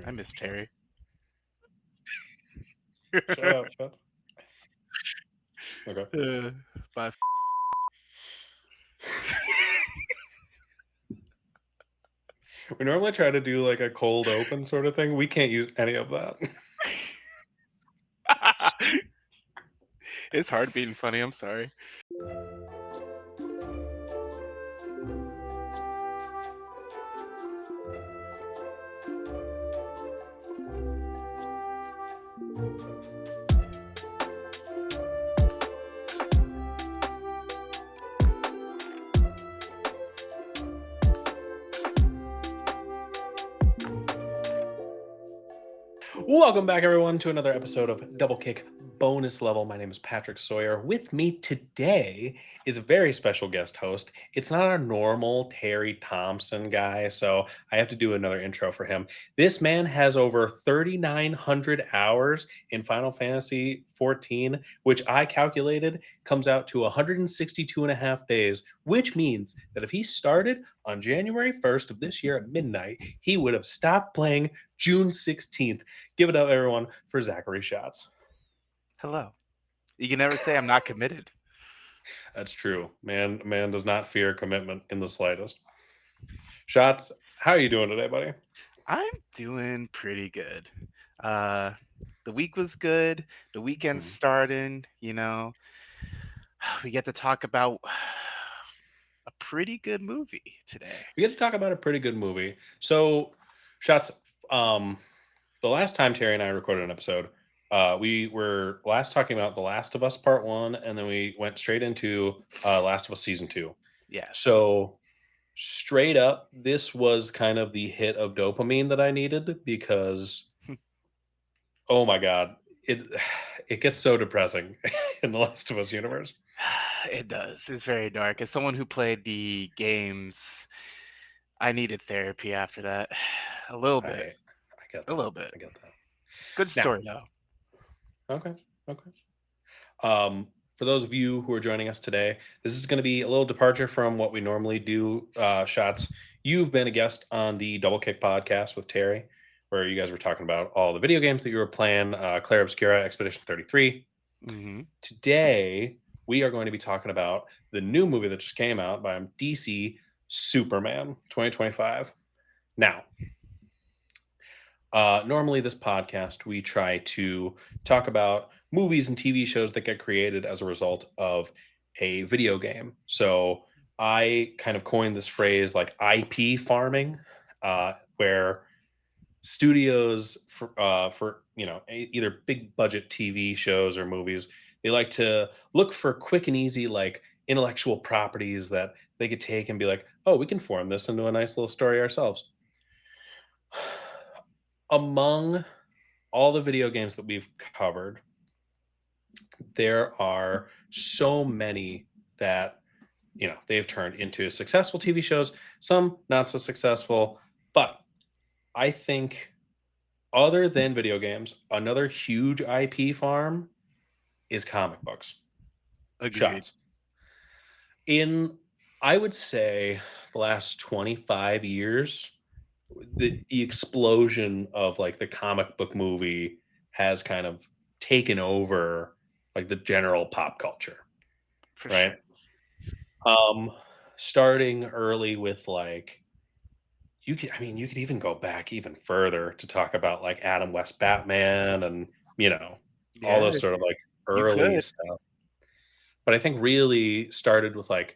I miss Terry. Shout out, Shotz. Okay. Bye. We normally try to do like a cold open sort of thing. We can't use any of that. It's hard being funny. I'm sorry. Welcome back, everyone, to another episode of Double Kick Bonus Level. My name is Patrick Sawyer. With me today is a very special guest host. It's not our normal Terry Thompson guy, so I have to do another intro for him. This man has over 3,900 hours in Final Fantasy 14, which I calculated comes out to 162 and a half days, which means that if he started on January 1st of this year at midnight, he would have stopped playing June 16th. Give it up, everyone, for Zachary Shotz. Hello. You can never say I'm not committed. That's true. Man does not fear commitment in the slightest. Shotz, how are you doing today, buddy? I'm doing pretty good. Uh, the week was good. The weekend's Hmm. starting. We get to talk about a pretty good movie today. We get to talk about a pretty good movie. So, Shotz, um, the last time Terry and I recorded an episode, we were last talking about The Last of Us Part 1, and then we went straight into Last of Us Season 2. Yes. So, straight up, this was kind of the hit of dopamine that I needed because, oh my God, it it gets so depressing in the Last of Us universe. It does. It's very dark. As someone who played the games, I needed therapy after that. A little bit. I get A that. little bit. I get that. Good Now, story though. okay, okay. For those of you who are joining us today, this is going to be a little departure from what we normally do. Shots. You've been a guest on the Double Kick podcast with Terry, where you guys were talking about all the video games that you were playing, Claire Obscura, Expedition 33. Hmm. Today, we are going to be talking about the new movie that just came out by DC, Superman 2025. Now, normally, this podcast, we try to talk about movies and TV shows that get created as a result of a video game. So I kind of coined this phrase like IP farming, where studios for either big budget TV shows or movies, they like to look for quick and easy like intellectual properties that they could take and be like, oh, we can form this into a nice little story ourselves. Among all the video games that we've covered, there are so many that they've turned into successful TV shows, some not so successful. But I think, other than video games, another huge IP farm is comic books. Agreed. Shots. In, I would say, the last 25 years, the explosion of like the comic book movie has kind of taken over like the general pop culture, For sure. right? Um, Starting early with like, you could even go back even further to talk about like Adam West Batman and you know all Yeah, those sort of like you early could. stuff. But I think really started with like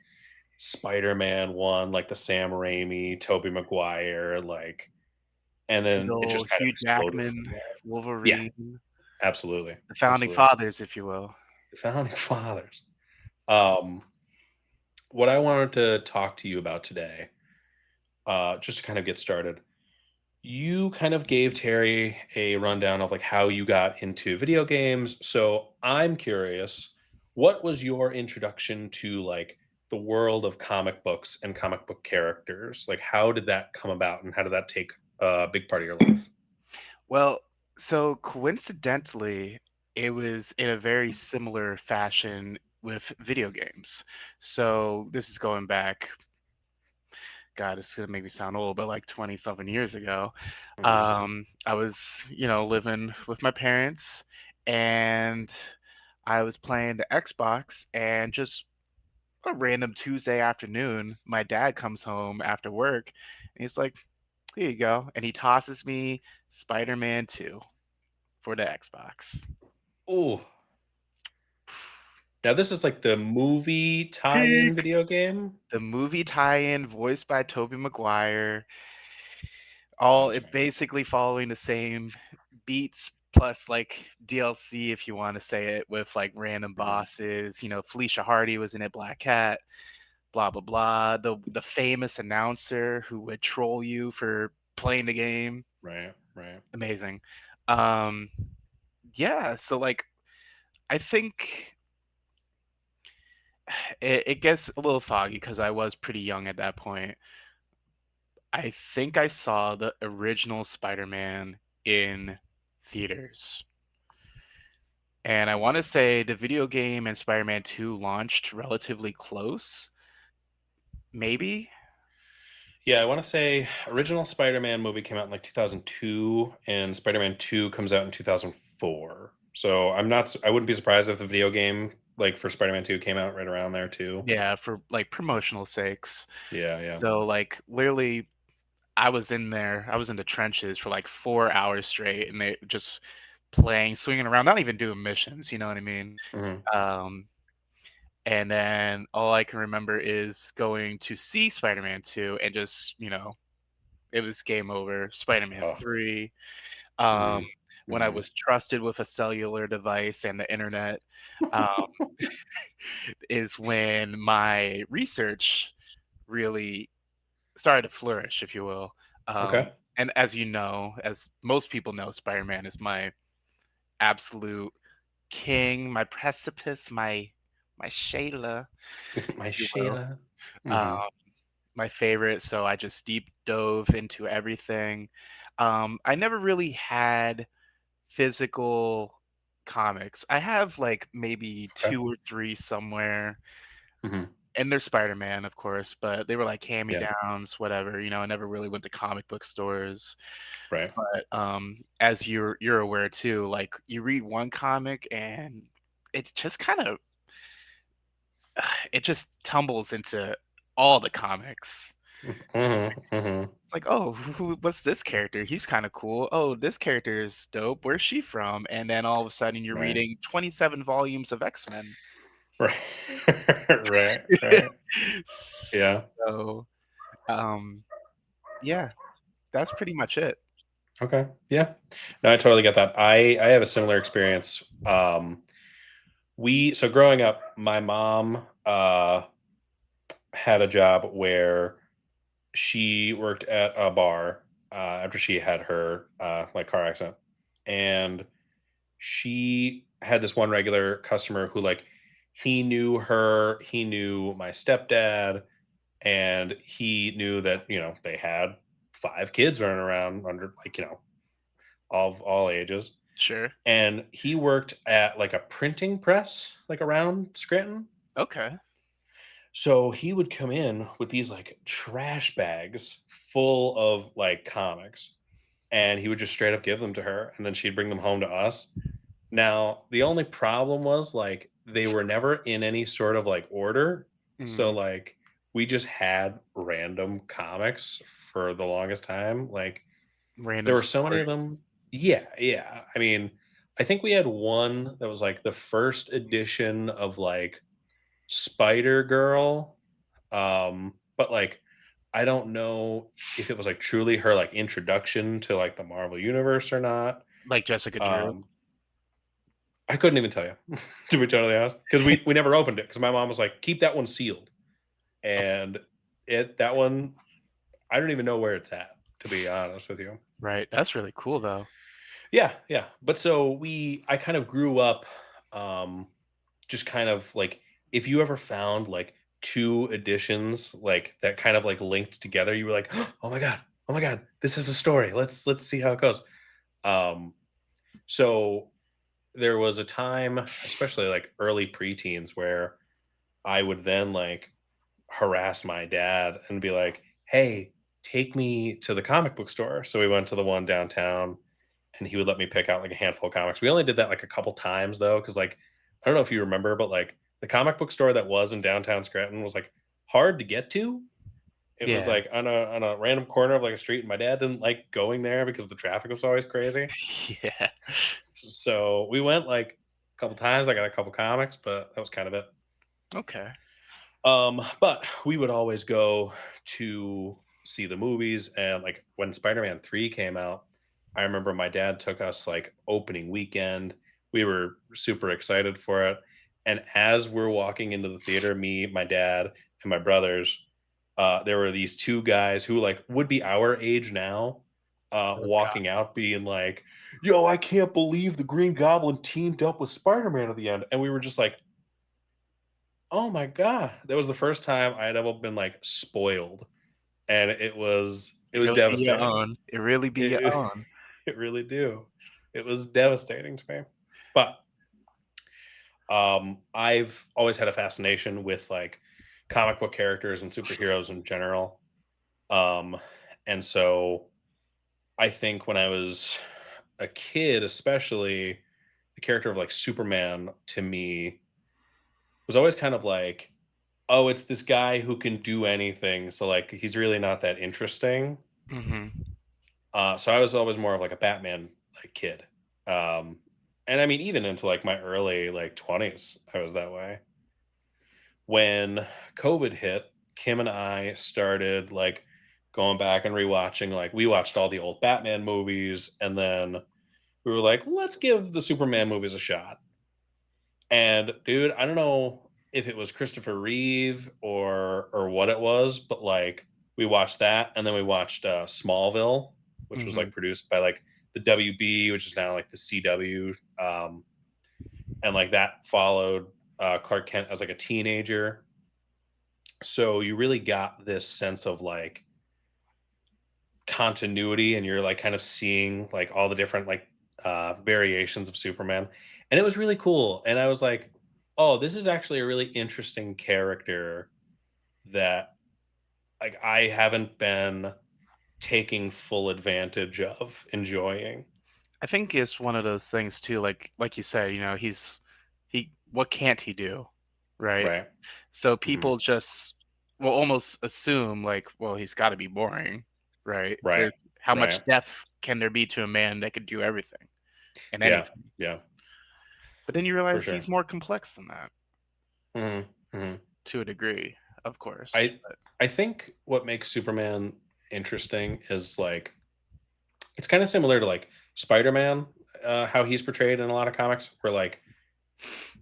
Spider-Man one, like the Sam Raimi, Tobey Maguire, like, and Good then it old just kind of Hugh exploded from Jackman, there. Yeah, Wolverine, absolutely, the founding absolutely. fathers, if you will. The founding fathers. Um, what I wanted to talk to you about today, just to kind of get started, you kind of gave Terry a rundown of like how you got into video games. So I'm curious, what was your introduction to like the world of comic books and comic book characters? Like, how did that come about, and how did that take a big part of your life? Well, so coincidentally, it was in a very similar fashion with video games. So this is going back God, it's gonna make me sound old, but like 20 something years ago, Mhm. I was, living with my parents, and I was playing the Xbox, and just a random Tuesday afternoon, my dad comes home after work, and he's like, "Here you go," and he tosses me Spider-Man 2 for the Xbox. Ooh. Now this is like the movie tie-in Peak. video game? The movie tie-in voiced by Tobey Maguire. Oh, All that's it right. basically following the same beats plus, like, DLC, if you wanna say it, with, like, random Mhm. bosses, Felicia Hardy was in it, Black Cat, blah, blah, blah, the famous announcer who would troll you for playing the game, Right, right. amazing. Um, yeah, so, like, I think it gets a little foggy because I was pretty young at that point. I think I saw the original Spider-Man in theaters. And I wanna say the video game and Spider-Man 2 launched relatively close, maybe? Yeah, I wanna say original Spider-Man movie came out in, like, 2002, and Spider-Man 2 comes out in 2004. So, I wouldn't be surprised if the video game, like, for Spider-Man 2 came out right around there too. Yeah, for, like, promotional sakes. Yeah, yeah. So, like, literally, I was in the trenches for, like, 4 hours straight, and they just playing, swinging around, not even doing missions, you know what I mean? Mhm. Um, and then all I can remember is going to see Spider-Man 2 and just, it was game over. Spider-Man Oh. 3, um, Mhm. when I Mhm. was trusted with a cellular device and the internet, um, is when my research really started to flourish, if you will. Okay. And as you know, as most people know, Spider-Man is my absolute king, my precipice, my Shayla, My if you will. Shayla. Um, Mhm. my favorite, so I just deep dove into everything. I never really had physical comics. I have, like, maybe Okay. 2 or 3 somewhere, Mhm. and they're Spider-Man, of course, but they were, like, Yeah. hand-me-downs, whatever, I never really went to comic book stores, Right. but, as you're aware too, like, you read one comic and it just kinda it just tumbles into all the comics. It's Mhm. Mhm. it's like, "Oh, what's this character? He's kinda cool. Oh, this character is dope. Where's she from?" And then all of a sudden you're Right. reading 27 volumes of X-Men. Right. Right, right. Yeah. So, um, yeah, that's pretty much it. Okay. Yeah. No, I totally get that. I have a similar experience. We so growing up, my mom had a job where she worked at a bar after she had her like car accident, and she had this one regular customer who like he knew her, he knew my stepdad, and he knew that they had 5 kids running around under like of all ages. Sure. And he worked at like a printing press like around Scranton. Okay. So he would come in with these like trash bags full of like comics, and he would just straight up give them to her, and then she'd bring them home to us. Now, the only problem was like they were never in any sort of like order. So Mhm. like we just had random comics for the longest time. Like there Random were so many stories. of them. Yeah, yeah. I mean, I think we had one that was like the first edition of like Spider Girl. But like I don't know if it was like truly her like introduction to like the Marvel universe or not. Like Jessica Drew. Um, I couldn't even tell you, to be totally honest, because we never opened it because my mom was like, "Keep that one sealed," Oh, and that one I don't even know where it's at, to be honest with you. right, that's really cool, though. Yeah, yeah. But so I kind of grew up, just kind of like if you ever found like two editions like that kind of like linked together, you were like, oh my god, this is a story. Let's see how it goes. Um, so there was a time, especially like early preteens, where I would then like harass my dad and be like, "Hey, take me to the comic book store." So we went to the one downtown, and he would let me pick out like a handful of comics. We only did that like a couple times though, because like I don't know if you remember, but like the comic book store that was in downtown Scranton was like hard to get to. It was Yeah. like on a random corner of like a street, and my dad didn't like going there because the traffic was always crazy. Yeah. So we went like a couple times. I got a couple comics, but that was kind of it. Okay. But we would always go to see the movies, and like when Spider-Man 3 came out, I remember my dad took us like opening weekend. We were super excited for it. And as we're walking into the theater, me, my dad, and my brothers, there were these two guys who like would be our age now, Oh god. walking out being like, "Yo, I can't believe the Green Goblin teamed up with Spider-Man at the end." And we were just like, oh my god. That was the first time I had ever been, like, spoiled, and it It was really be your devastating. own. It really be your It own. it really do. It was devastating to me. But, I've always had a fascination with, like, comic book characters and superheroes in general, um, and so I think when I was a kid, especially, the character of, like, Superman to me was always kind of like, oh, it's this guy who can do anything, so, like, he's really not that interesting. Mhm. So I was always more of, like, a Batman, like, kid. Um, and I mean, even into, like, my early, like, 20s, I was that way. When COVID hit, Kim and I started, like, going back and rewatching, like we watched all the old Batman movies, and then we were like, "Let's give the Superman movies a shot." And dude, I don't know if it was Christopher Reeve or what it was, but like we watched that, and then we watched Smallville, which was like Mhm. produced by like the WB, which is now like the CW, and like that followed Clark Kent as like a teenager. So you really got this sense of like continuity, and you're like kind of seeing like all the different like variations of Superman, and it was really cool. And I was like, oh, this is actually a really interesting character that like I haven't been taking full advantage of enjoying. I think it's one of those things too, like you said, he what can't he do, right? Right. So Hmm. people just will almost assume like, well, he's got to be boring, right? Right. How much Right. depth can there be to a man that could do everything and Yeah. anything? Yeah. But then you For realize he's sure. more complex than that Hmm. Hmm. to a degree, of course. I I think what makes Superman interesting is like it's kind of similar to like Spider-Man, how he's portrayed in a lot of comics, where like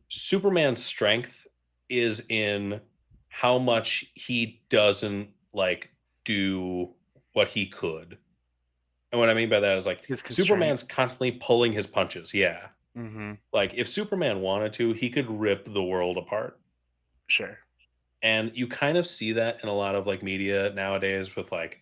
Superman's strength is in how much he doesn't like do what he could. And what I mean by that is like His Superman's constraints. constantly pulling his punches. Yeah. Mhm. Like if Superman wanted to, he could rip the world apart. Sure. And you kind of see that in a lot of like media nowadays with like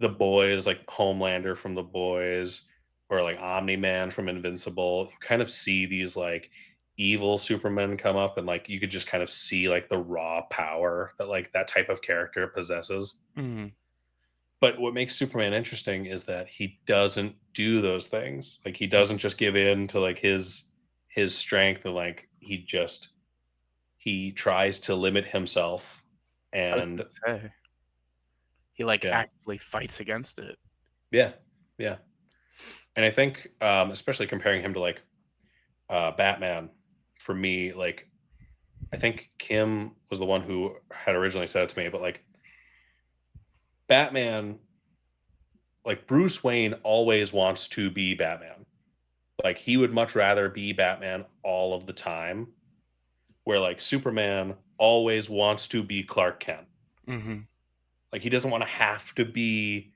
The Boys, like Homelander from The Boys, or like Omni Man from Invincible. You kind of see these like evil Supermen come up, and like you could just kind of see like the raw power that like that type of character possesses. Mhm. But what makes Superman interesting is that he doesn't do those things. Like he Mhm. doesn't just give in to like his strength, and like he tries to limit himself. I was And gonna say, he, like, yeah, actively fights against it. yeah, yeah. And I think especially comparing him to like Batman, for me, like I think Kim was the one who had originally said it to me, but like Batman, like Bruce Wayne always wants to be Batman. Like he would much rather be Batman all of the time, where like Superman always wants to be Clark Kent. Mhm. Like he doesn't want to have to be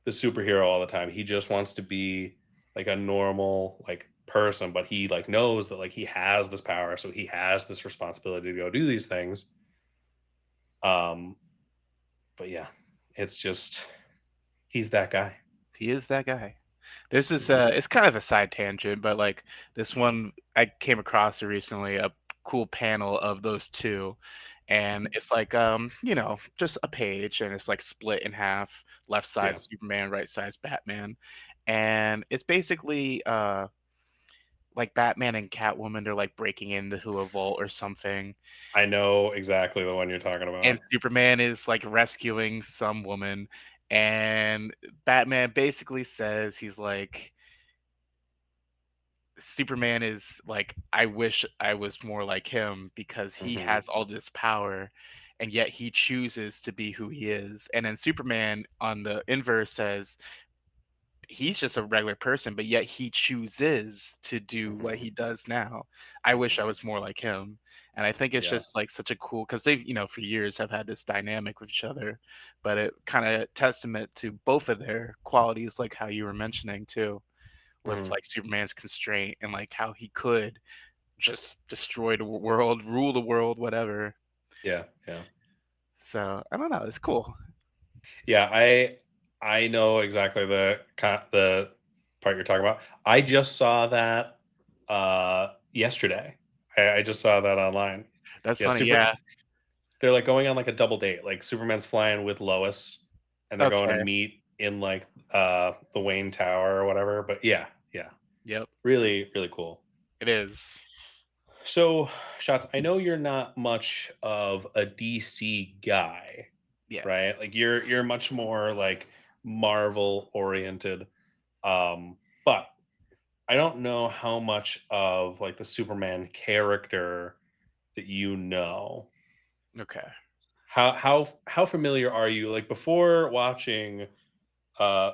the superhero all the time. He just wants to be like a normal like person, but he like knows that like he has this power, so he has this responsibility to go do these things. Um, but yeah, it's just he's that guy. He is that guy. There's this, He's that it's kind of a side tangent, but, like, this one I came across recently, a cool panel of those 2, and it's like just a page, and it's like split in half, left side Yeah. Superman, right side's Batman, and it's basically like Batman and Catwoman are like breaking into a vault or something, I know exactly the one you're talking and about. Superman is like rescuing some woman, and Batman basically says he's like Superman is like, I wish I was more like him because he Mhm. has all this power and yet he chooses to be who he is. And then Superman on the inverse says he's just a regular person, but yet he chooses to do what Mhm. he does now. I wish I Mhm. was more like him. And I think it's Yeah. just like such a cool because they've, for years have had this dynamic with each other, but it kind of testament to both of their qualities, like how you were mentioning too with Mhm. like Superman's constraint and like how he could just destroy the world, rule the world, whatever. Yeah, yeah. So I don't know. It's cool. Yeah, I know exactly the part you're talking about. I just saw that, yesterday. I just saw that online. That's Yeah, funny. Yeah. they're, like, going on, like, a double date, like, Superman's flying with Lois, and they're going to Okay. meet in, like, the Wayne Tower or whatever, but yeah, yeah. Yep. Really, really cool. It is. So, Shots, I know you're not much of a DC guy, Yes. right? Like, you're much more, like, Marvel oriented, but I don't know how much of, like, the Superman character that you know. Okay. How familiar are you, like, before watching, uh,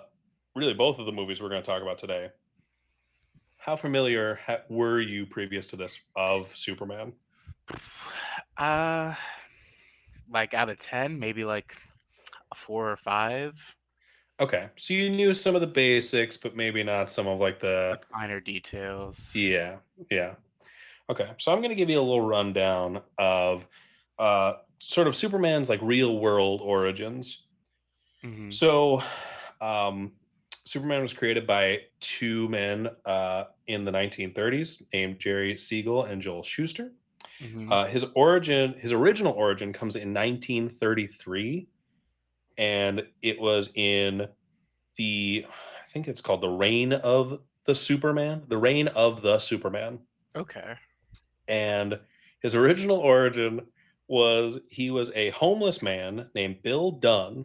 really both of the movies we're gonna talk about today, how familiar were you previous to this of Superman? Uh, like out of 10, maybe like a 4 or 5. Okay, so you knew some of the basics, but maybe not some of, like, Like the finer details. yeah, yeah. Okay, so I'm gonna give you a little rundown of, sort of Superman's, like, real world origins. Hmm. So, um, Superman was created by two men in the 1930s named Jerry Siegel and Joel Schuster. Hmm. His original origin comes in 1933, and it was in I think it's called the Reign of the Superman. Okay. And his original origin was he was a homeless man named Bill Dunn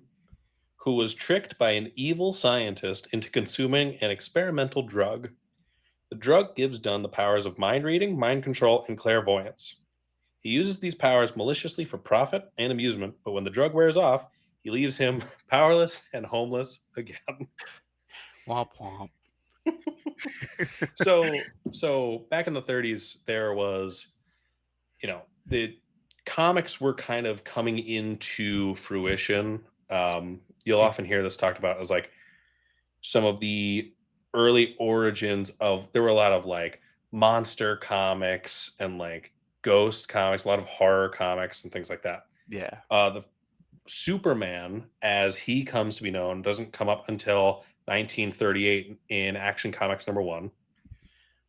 who was tricked by an evil scientist into consuming an experimental drug. The drug gives Dunn the powers of mind reading, mind control, and clairvoyance. He uses these powers maliciously for profit and amusement, but when the drug wears off, he leaves him powerless and homeless again. Womp womp. So back in the 30s, there was, the comics were kind of coming into fruition. You'll often hear this talked about as like some of the early origins of there were a lot of like monster comics and like ghost comics, a lot of horror comics and things like that. Yeah. The Superman, as he comes to be known, doesn't come up until 1938 in Action Comics #1,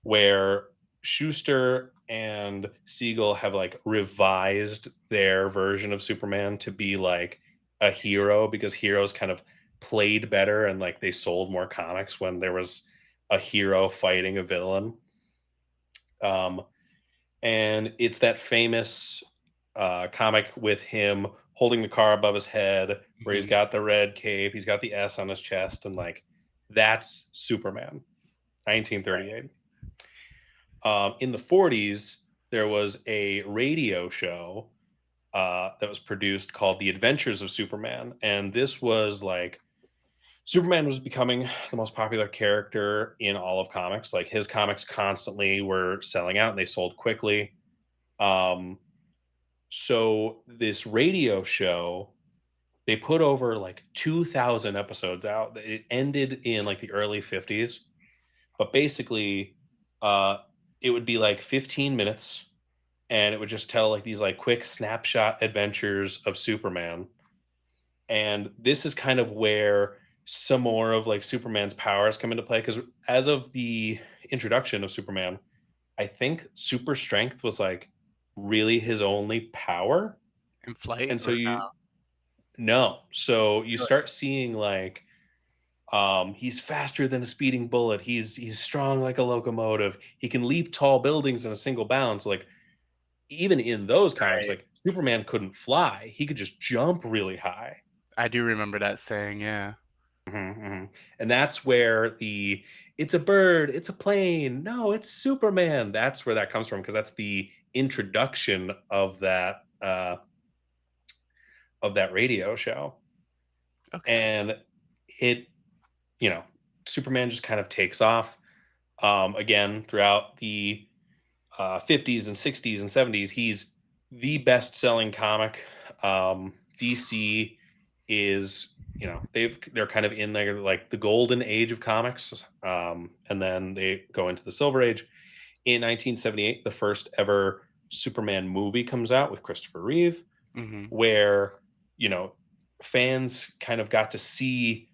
where Schuster and Siegel have like revised their version of Superman to be like a hero because heroes kind of played better and like they sold more comics when there was a hero fighting a villain. Um, and it's that famous comic with him holding the car above his head where he's Hmm. got the red cape, he's got the S on his chest, and like that's Superman, Right. 1938. In the 40s, there was a radio show that was produced called The Adventures of Superman. And this was like Superman was becoming the most popular character in all of comics. Like his comics constantly were selling out and they sold quickly. Um, so this radio show, they put over like 2,000 episodes out. It ended in like the early 50s, but basically, uh, it would be like 15 minutes and it would just tell like these like quick snapshot adventures of Superman. And this is kind of where some more of like Superman's powers come into play because as of the introduction of Superman, I think super strength was like really his only power. In flight And so or you no. So you really? start seeing like he's faster than a speeding bullet. He's strong like a locomotive. He can leap tall buildings in a single bound. So like even in those comics, Right. like Superman couldn't fly. He could just jump really high. I do remember that saying, yeah. Mhm, mhm. And that's where the it's a bird, it's a plane. No, it's Superman. That's where that comes from because that's the introduction of that radio show. Okay. And it, you know, Superman just kind of takes off. Again, throughout the 50s and 60s and 70s, he's the best-selling comic. DC is, they're kind of in there like the golden age of comics, and then they go into the silver age. In 1978, the first ever Superman movie comes out with Christopher Reeve, Mhm. where you know fans kind of got to see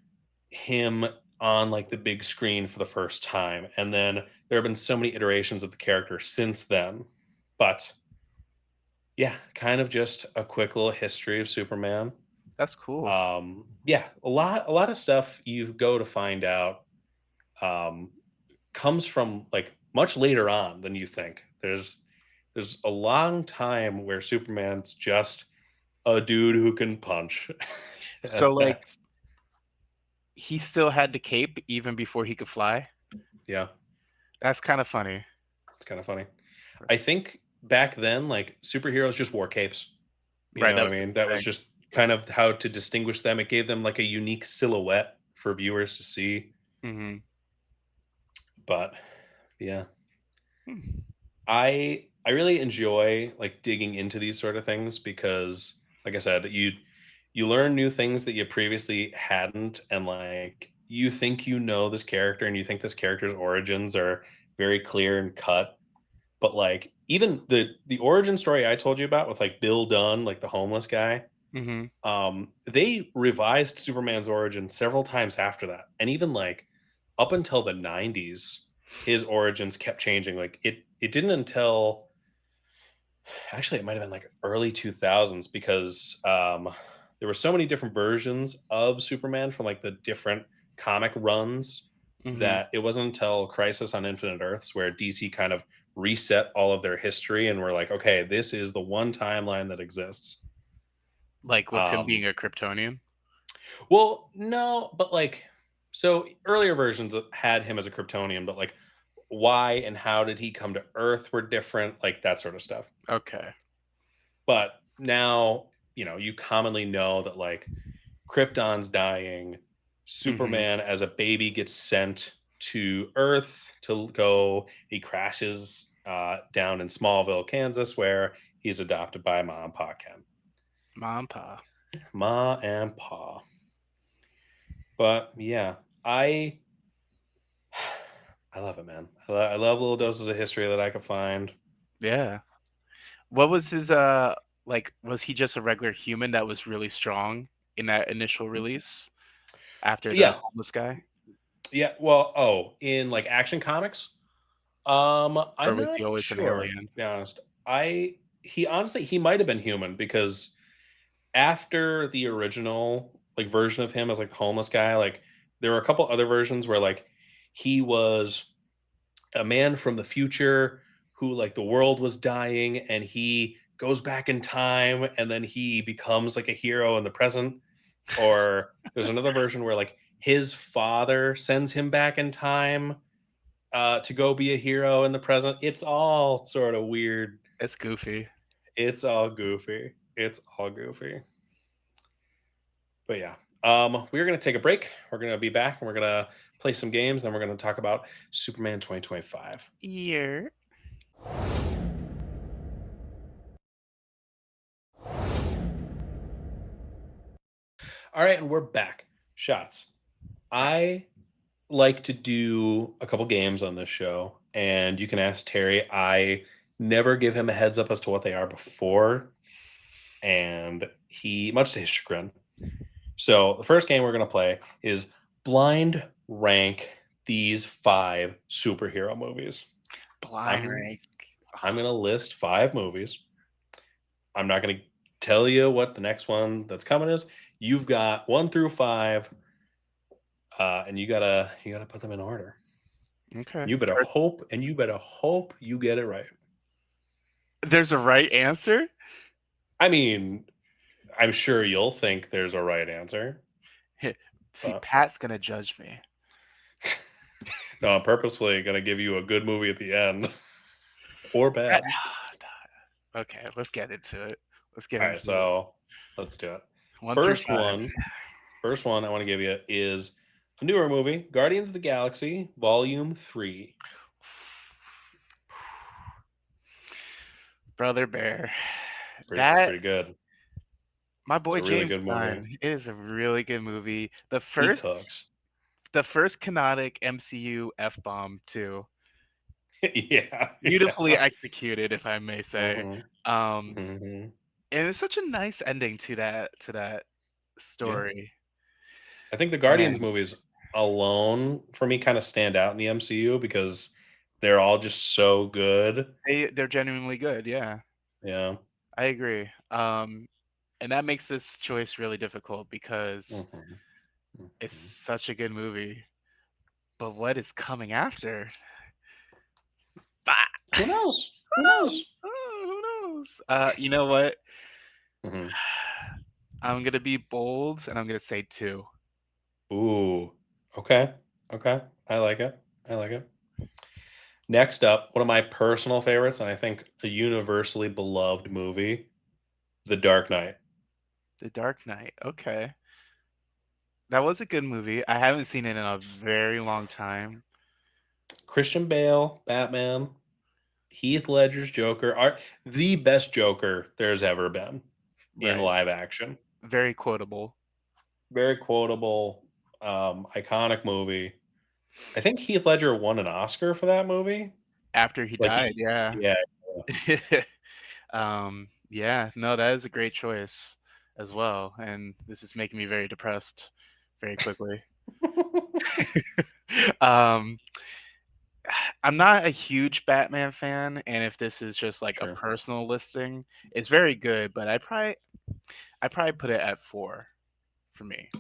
him on like the big screen for the first time. And then there have been so many iterations of the character since then. But yeah, kind of just a quick little history of Superman. That's cool. Yeah, a lot of stuff you go to find out um comes from like much later on than you think. There's a long time where Superman's just a dude who can punch. So, like, That's he still had the cape even before he could fly? yeah, That's kinda funny. it's kind of funny. I think back then, like superheroes just wore capes. You Right, know that what was I just mean? the That was thing. just kind of how to distinguish them. It gave them like a unique silhouette for viewers to see. Mhm. But yeah, Hmm. I really enjoy like digging into these sort of things because like I said, you learn new things that you previously hadn't, and like you think you know this character and you think this character's origins are very clear and cut. But like even the origin story I told you about with like Bill Dunn, like the homeless guy, Mhm. they revised Superman's origin several times after that, and even like up until the '90s, his origins kept changing. Like it didn't until actually it might have been like early 2000s because there were so many different versions of Superman from like the different comic runs Mhm. that it wasn't until Crisis on Infinite Earths where DC kind of reset all of their history and were like, okay, this is the one timeline that exists. Like, with him Um, being a Kryptonian? well, no, but like, so earlier versions had him as a Kryptonian, but like, why and how did he come to Earth were different, like that sort of stuff. Okay. But now, you commonly know that like Krypton's dying. Mhm. Superman as a baby gets sent to Earth to go. He crashes down in Smallville, Kansas, where he's adopted by Ma and Pa Ken. Ma and Pa. Ma and Pa. But yeah, I I love it, man. I love little doses of history that I could find. Yeah. What was his, like, was he just a regular human that was really strong in that initial release after the Yeah, homeless guy? yeah. Well, oh, in like Action Comics, Or I'm was not he always an sure, to alien? be honest. He honestly he might have been human because after the original like version of him as like the homeless guy, like there were a couple other versions where like he was a man from the future who like the world was dying and he goes back in time and then he becomes like a hero in the present. Or there's another version where like his father sends him back in time to go be a hero in the present. It's all sort of weird. It's goofy. It's all goofy. It's all goofy. But yeah, we're gonna take a break. We're gonna be back and we're gonna play some games. Then we're gonna talk about Superman 2025. Yeah. All right, and we're back. Shots. I like to do a couple games on this show, and you can ask Terry. I never give him a heads up as to what they are before, and he, much to his chagrin. So the first game we're gonna play is blind rank these five superhero movies. Blind I'm rank. I'm gonna list five movies. I'm not gonna. tell you what the next one that's coming is. You've got 1 through 5, and you gotta put them in order. Okay. You better First, hope, and you better hope you get it right. there's a right answer? I mean, I'm sure you'll think there's a right answer, See, but Pat's gonna judge me. no, I'm purposefully gonna give you a good movie at the end or Pat bad. Okay, let's get into it. Let's get All right, into it. so let's do it. 1 through First 5. one, first one I want to give you is a newer movie, Guardians of the Galaxy Volume 3. Brother Bear. It's That pretty good. my It's boy a really James good movie. Gunn, it is a really good movie. He cooks. The first canonic MCU F-bomb too. Yeah, Beautifully yeah. executed, if I may say. Mhm, Um, mhm. and it's such a nice ending to that Yeah. story. I think the Guardians Man, movies alone for me kinda stand out in the MCU because they're all just so good. they're genuinely good, yeah. Yeah. I agree. And that makes this choice really difficult because Mhm, it's mhm. such a good movie. But what is coming after? Bah! Who knows? Who Who knows? knows? Oh, who knows? You know what? Mhm. I'm gonna be bold and I'm gonna say 2. Ooh. Okay. Okay. I like it. I like it. Next up, one of my personal favorites, and I think a universally beloved movie, The Dark Knight. The Dark Knight. Okay. That was a good movie. I haven't seen it in a very long time. Christian Bale, Batman, Heath Ledger's Joker are the best Joker there's ever been in Right. live action. Very quotable. Very quotable, iconic movie. I think Heath Ledger won an Oscar for that movie. After he Like died, he yeah. yeah. Yeah, no, that is a great choice as well, and this is making me very depressed very quickly. Um, I'm not a huge Batman fan, and if this is just like a Sure. personal listing, it's very good, but I probably put it at 4 for me.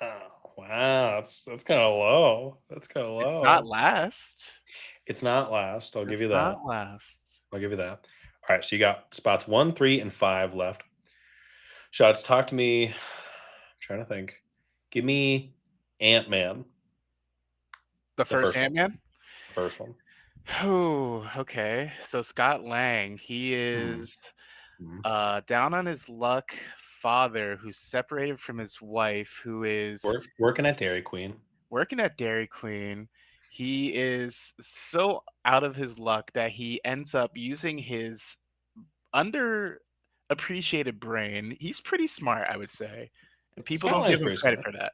Oh, wow, that's kinda low. That's kinda It's not low. last. It's not last, I'll give It's you that. not last. I'll give you that. Alright, so you got spots 1, 3, and 5 left. Shots, talk to me. I'm trying to think. Give me Ant-Man, The the first first one. Ant-Man? The first one. Oh, okay. So Scott Lang, he Mhm, is mhm. down on his luck father who's separated from his wife, who is Working at Dairy Queen. working at Dairy Queen. He is so out of his luck that he ends up using his underappreciated brain. He's pretty smart, I would say, and people Scott don't give Lang's him pretty credit smart. for that.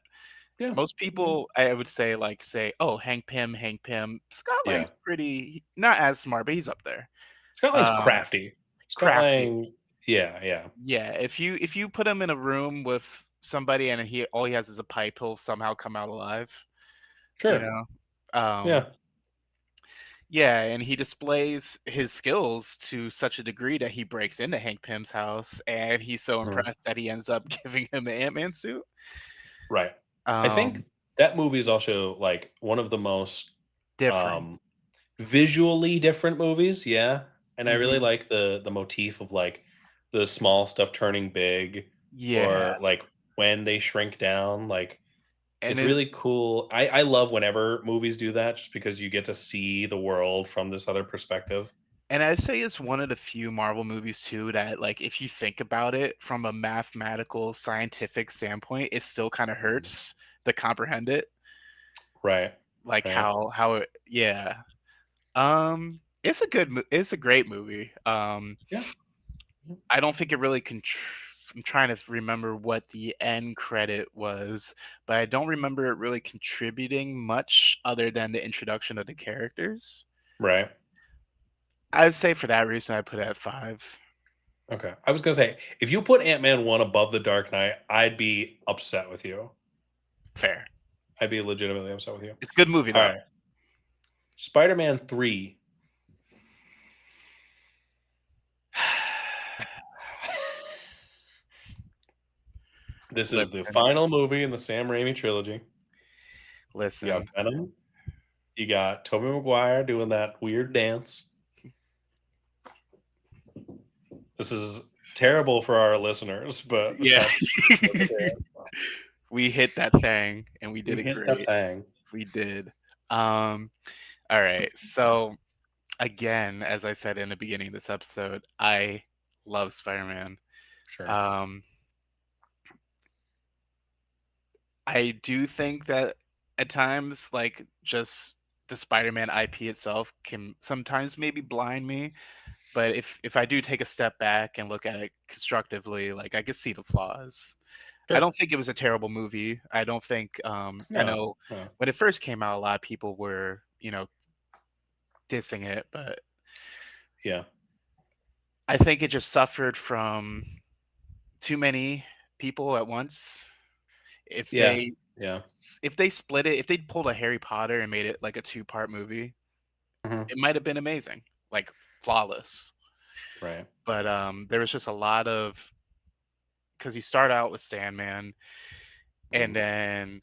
Yeah. Most Yeah. people, I would say, like, say, "Oh, Hank Pym, Hank Pym." Scott Yeah. Lang's pretty not as smart, but he's up there. Scott Lang's Um, crafty. Scott Crafty. Lang yeah, yeah. Yeah, if you put him in a room with somebody and he all he has is a pipe, he'll somehow come out alive, you Sure. know? Um, Yeah. yeah, and he displays his skills to such a degree that he breaks into Hank Pym's house, and he's so Mhm. impressed that he ends up giving him an Ant-Man suit. Right. I think Um, that movie is also, like, one of the most, Different. um, visually different movies, yeah, and I really Mhm. like the motif of, like, the small stuff turning big Yeah, or, like, when they shrink down, like, and it's it really cool. I love whenever movies do that just because you get to see the world from this other perspective. and I'd say it's one of the few Marvel movies too that, like, if you think about it from a mathematical, scientific standpoint, it still kinda Mhm. hurts to comprehend it, Right, like, right. how it yeah. It's a great movie. Yeah, yeah, I don't think it really I'm trying to remember what the end credit was, but I don't remember it really contributing much other than the introduction of the characters. right. I'd say for that reason, I put it at 5. Okay. I was gonna say, if you put Ant-Man 1 above The Dark Knight, I'd be upset with you. Fair. I'd be legitimately upset with you. It's a good movie, though. Alright. Spider-Man 3. This is the Listen, final movie in the Sam Raimi trilogy. You got listen. Venom. You got Tobey Maguire doing that weird dance. This is terrible for our listeners, but Yeah. Shotz doing the dance. We hit that thing and we did We it hit the great. thing. We did. Um, all right. So again, as I said in the beginning of this episode, I love Spider-Man. Sure. Um, I do think that at times, like just the Spider-Man IP itself can sometimes maybe blind me. But if I do take a step back and look at it constructively, like I can see the flaws. I Sure. don't think it was a terrible movie. I don't think I No. know No. when it first came out, a lot of people were, dissing it, but Yeah. I think it just suffered from too many people at once. If Yeah. they Yeah. if they split it, if they pulled a Harry Potter and made it like a two-part movie, Mhm. it might have been amazing, like flawless. Right. But there was just a lot of because you start out with Sandman, and Mhm. then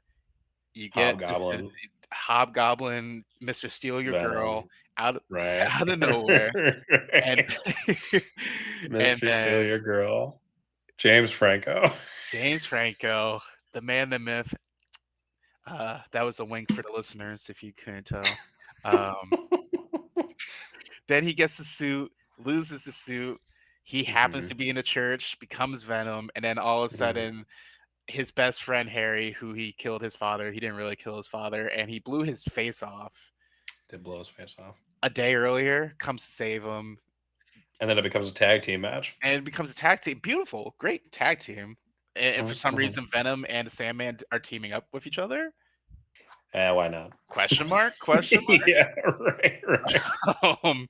you get this Hobgoblin, Hobgoblin, Mr. Steal Your Girl Venom, out of right? out of nowhere, and and Mr. Steal then Your Girl, James Franco. James Franco, the man, the myth. That was a wink for the listeners if you couldn't tell. Um, then he gets the suit, loses the suit. He happens to Mhm. be in a church, becomes Venom, and then all of a Mhm. sudden, his best friend Harry, who he killed his father, he didn't really kill his father, and he blew his face off Did blow his face off. a day earlier, comes to save him, And then it becomes a tag team match. and it becomes a tag team. Beautiful, great tag team. And for Mhm, some mhm. reason, Venom and Sandman are teaming up with each other? Why not? Question mark? Question Yeah, right, right. mark?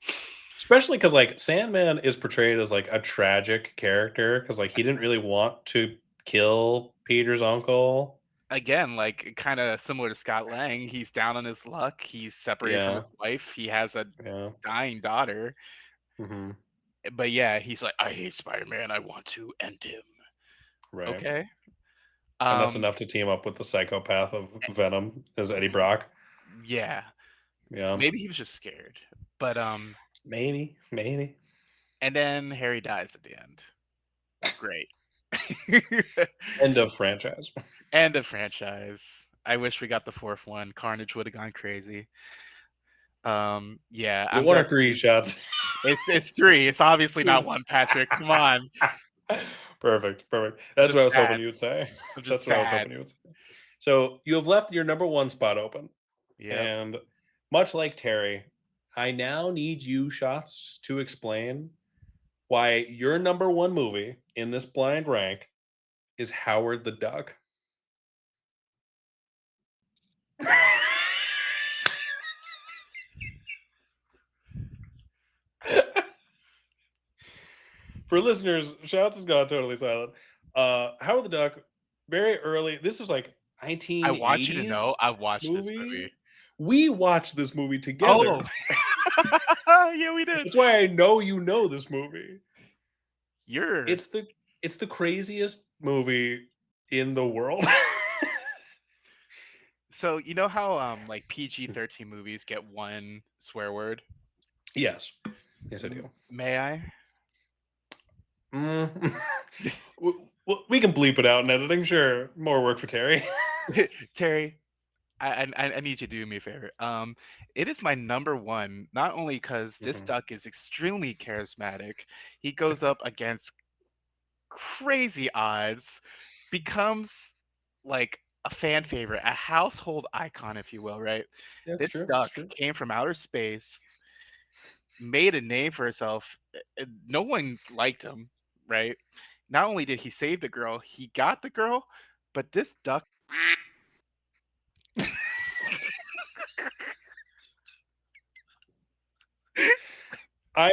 Especially because like, Sandman is portrayed as, like, a tragic character because like, he didn't really want to kill Peter's uncle. Again, like kind of similar to Scott Lang, he's down on his luck. He's separated from his Yeah, wife. He has a yeah. dying daughter. Mhm. But yeah, he's like, I hate Spider-Man. I want to end him. Right. Okay. And that's Um, enough to team up with the psychopath of Venom as Eddie Brock. yeah. Yeah. Maybe he was just scared. But Maybe, maybe. and then Harry dies at the end. Great. End of franchise. End of franchise. I wish we got the fourth one. Carnage would have gone crazy. Yeah, Is it I'm 1 or 3 definitely shots? it's three. It's obviously not Is one, Patrick. Come on. Perfect, perfect. I'm That's what I just was hoping sad. you would say. I'm just That's what I was sad. hoping you would say. So, you have left your number 1 spot open, Yep. and much like Terry, I now need you, Shots, to explain why your number 1 movie in this blind rank is Howard the Duck. For listeners, Shouts has gone totally silent. Howard the Duck, very early. This was like I want you to 1980s know I watched this movie. movie. We watched this movie Oh. together. Yeah, we did. That's why I know you know this movie. You're It's the it's the craziest movie in the world. so you know how like PG-13 movies get one swear word? Yes. Yes, I do. May I? Mm. We can bleep it out in editing. Sure, more work for Terry. Terry, I need you to do me a favor. It is my number one, not only because this Mhm. duck is extremely charismatic, he goes up against crazy odds, becomes like a fan favorite, a household icon, if you will, right? That's This true. That's duck true. came from outer space, made a name for herself. No one liked him, right? Not only did he save the girl, he got the girl, but this duck I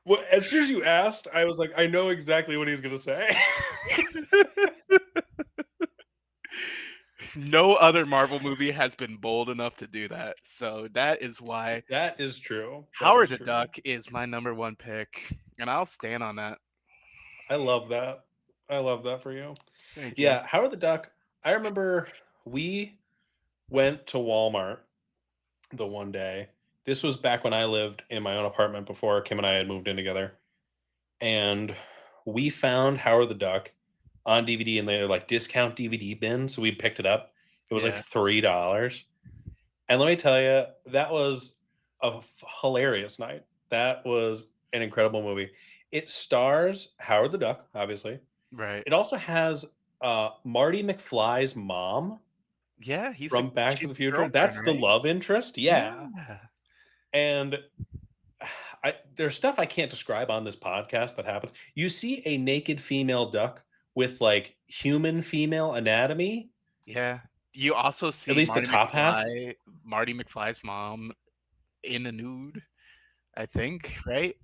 well, as soon as you asked, I was like, I know exactly what he's gonna say. no other Marvel movie has been bold enough to do that. So that is why That is true. That Howard is the true. Duck is my number one pick, and I'll stand on that. I love that. I love that for you. Thank you. Yeah, Howard the Duck. I remember we went to Walmart the one day. This was back when I lived in my own apartment before Kim and I had moved in together. And we found Howard the Duck on DVD in their like discount DVD bin. So we picked it up. It was like Yeah, $3. And let me tell you, that was a hilarious night. That was an incredible movie. It stars Howard the Duck, obviously. right. It also has Marty McFly's mom Yeah, from Back to she's the the Future. girlfriend, That's the right? love interest. Yeah. Yeah. And there's stuff I can't describe on this podcast that happens. You see a naked female duck with like human female anatomy, Yeah. You also at see least the top half. Marty McFly's mom in a nude, I think, right?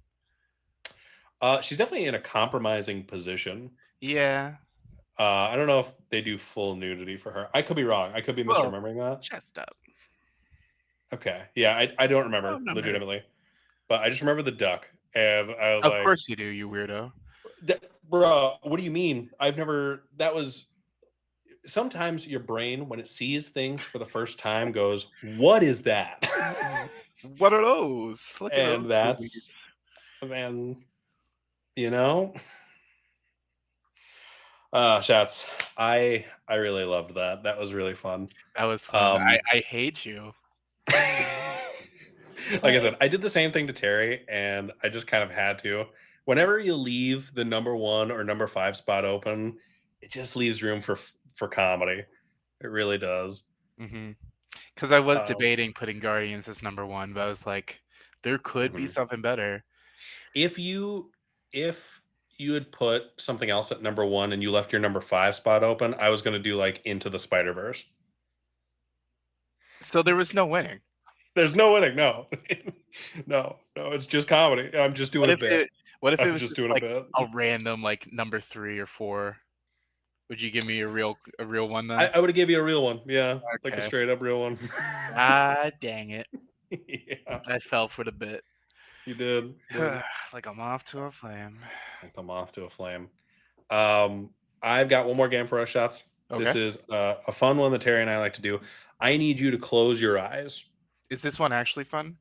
She's definitely in a compromising position. Yeah. I don't know if they do full nudity for her. I could be wrong. I could be Well, misremembering that. chest up. Okay. Yeah, I don't I remember remember. legitimately, but I just remember the duck, and I was Of like, course you do, you weirdo. Bruh, what do you mean? I've never." That was sometimes your brain when it sees things for the first time goes, "What is that?" What are those? Look at And those that's boobies. man, you know, shots. I really loved that. That was really fun. That was fun. Um, I hate you. like I said, I did the same thing to Terry, and I just kind of had to. Whenever you leave the number one or number five spot open, it just leaves room for comedy. It really does. Mhm. 'Cause I was Um, debating putting Guardians as number 1, but I was like, there could be mhm. something better. If you had put something else at number one and you left your number five spot open, I was going to do like Into the Spider Verse. So there was no winning. There's no winning. No, no. It's just comedy. I'm just doing What a if bit. it what if it I'm was just just, doing a like, bit. a random, like, number 3 or 4? Would you give me a real one then? I would have gave you a real one. Yeah, like a Okay. straight up real one. God dang it. Yeah, I fell for the bit. you did. You did. Like a moth to a flame. Like the moth to a flame. Um, I've got one more game for us, shots. This Okay. is a fun one that Terry and I like to do. I need you to close your eyes. Is this one actually fun?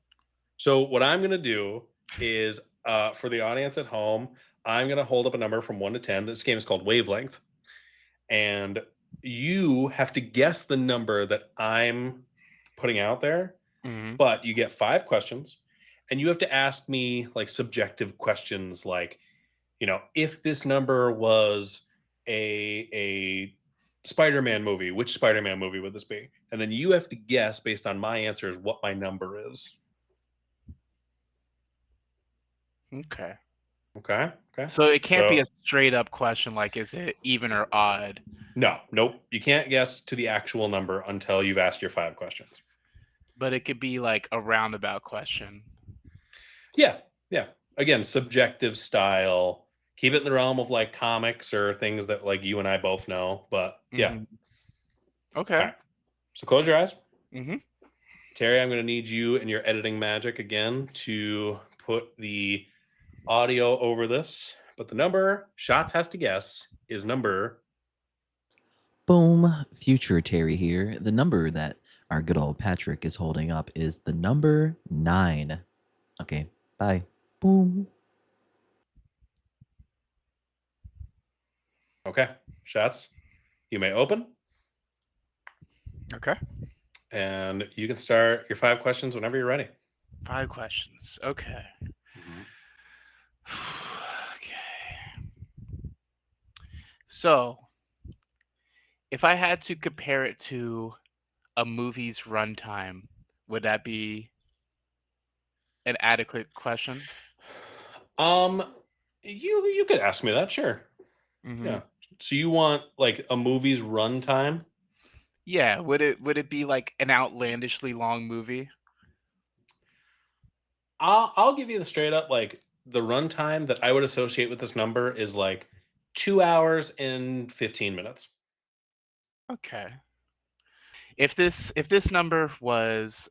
So what I'm gonna do is, for the audience at home, I'm gonna hold up a number from 1 to 10. This game is called Wavelength, and you have to guess the number that I'm putting out there. Mhm. But you get 5 questions, and you have to ask me like subjective questions, like if this number was a Spider-Man movie, which Spider-Man movie would this be? And then you have to guess based on my answers what my number is. Okay. Okay. Okay. So it can't be a So straight up question like, is it even or odd? no, nope. You can't guess to the actual number until you've asked your 5 questions. But it could be like a roundabout question. Yeah. Yeah. Again, subjective style. Keep it in the realm of like comics or things that like you and I both know. But yeah. Mhm. All Okay. right. So close your eyes. Mhm. Terry, I'm going to need you and your editing magic again to put the audio over this. But the number Shots has to guess is number. Boom, future Terry here. The number that our good old Patrick is holding up is the number 9. Okay, bye. Boom. Okay. Shots, you may open, Okay. and you can start your 5 questions whenever you're ready. 5 questions. Okay. Mhm. Okay. So, if I had to compare it to a movie's runtime, would that be an adequate question? Um, you could ask me that, sure. Mhm. Yeah. So you want like a movie's runtime? Yeah, would it be like an outlandishly long movie? I'll give you the straight up like the runtime that I would associate with this number is like 2 hours and 15 minutes. Okay. If this number was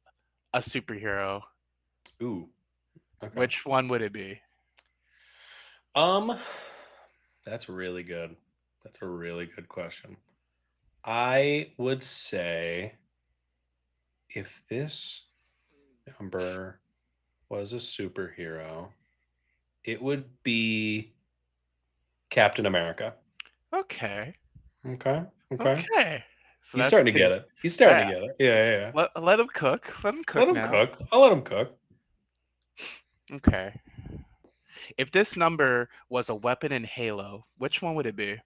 a superhero, Ooh, okay. which one would it be? Um, that's really good. That's a really good question. I would say if this number was a superhero, it would be Captain America. Okay. Okay. Okay. Okay. So He's that's starting to two. get it. He's starting Yeah. to get it. Yeah, yeah, yeah. Let him cook. Let him Let cook him now. cook. I'll let him cook. Okay. If this number was a weapon in Halo, which one would it be?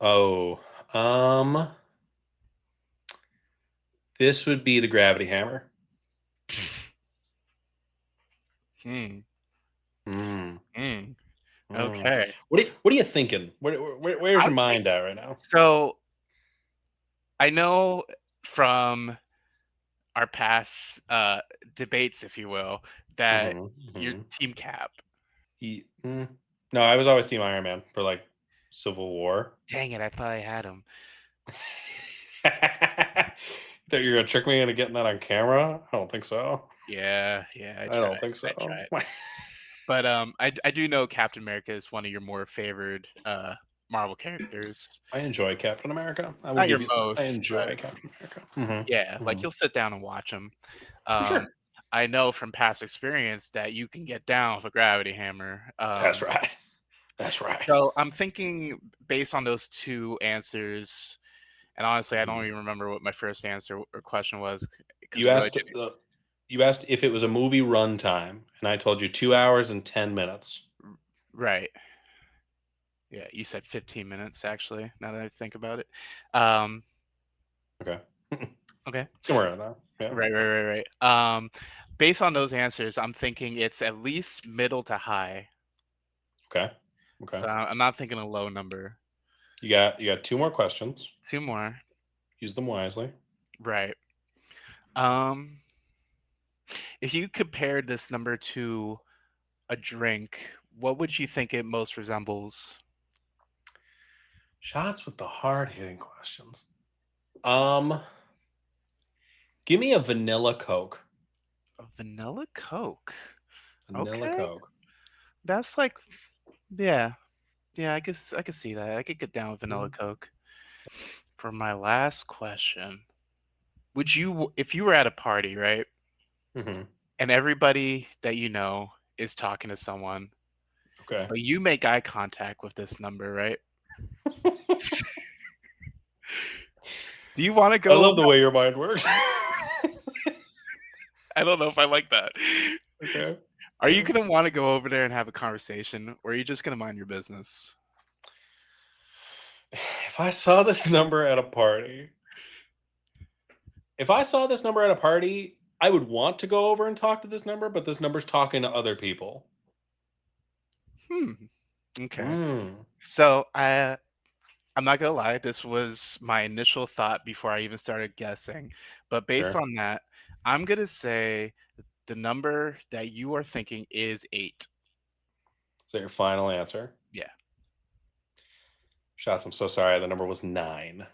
Oh, um, this would be the gravity hammer. Hmm. Mm, Mm. mm. Okay. What are you thinking? Where's I'm your mind thinking. at right now? So I know from our past debates, if you will, that Hmm. you're Hmm. Team Cap. No, I was always Team Iron Man for like Civil War. Dang it! I thought I had him. That you're gonna trick me into getting that on camera? I don't think so. Yeah, yeah. I I tried. don't think I so. tried. But I do know Captain America is one of your more favored Marvel characters. I enjoy Captain America. I will Not your give you that. I most, but enjoy Captain America. yeah, like Hmm. you'll sit down and watch him. For Um, sure. I know from past experience that you can get down with a gravity hammer. That's right. That's right. So I'm thinking based on those two answers, and honestly, I don't Mhm. even remember what my first answer or question was because You it really asked didn't. you asked if it was a movie runtime, and I told you 2 hours and 10 minutes. Right. Yeah, you said 15 minutes actually. Now that I think about it. Um, Okay. okay. Somewhere around there. Yeah. Right. Based on those answers, I'm thinking it's at least middle to high. Okay. Okay. So I'm not thinking a low number. You got two more questions. Two more. Use them wisely. Right. Um, if you compared this number to a drink, what would you think it most resembles? Shots with the hard hitting questions. Um, Give me a vanilla Coke. A vanilla Coke. Vanilla Okay. Coke. That's like, yeah. Yeah, I guess I could see that. I could get down with vanilla Mm, Coke. For my last question, would you, if you were at a party, right, mhm. and everybody that you know is talking to someone, Okay. but you make eye contact with this number, right? Do you want to I go? love the way your mind works. I don't know if I like that. Okay. Are you Okay. gonna want to go over there and have a conversation, or are you just gonna mind your business? If I saw this number at a party, if I saw this number at a party, I would want to go over and talk to this number, but this number's talking to other people. Hmm. Okay. Mm, So I'm not gonna lie, this was my initial thought before I even started guessing. But based sure. on that, I'm gonna say the number that you are thinking is 8. Is that your final answer? Yeah. Shots, I'm so sorry. The number was 9.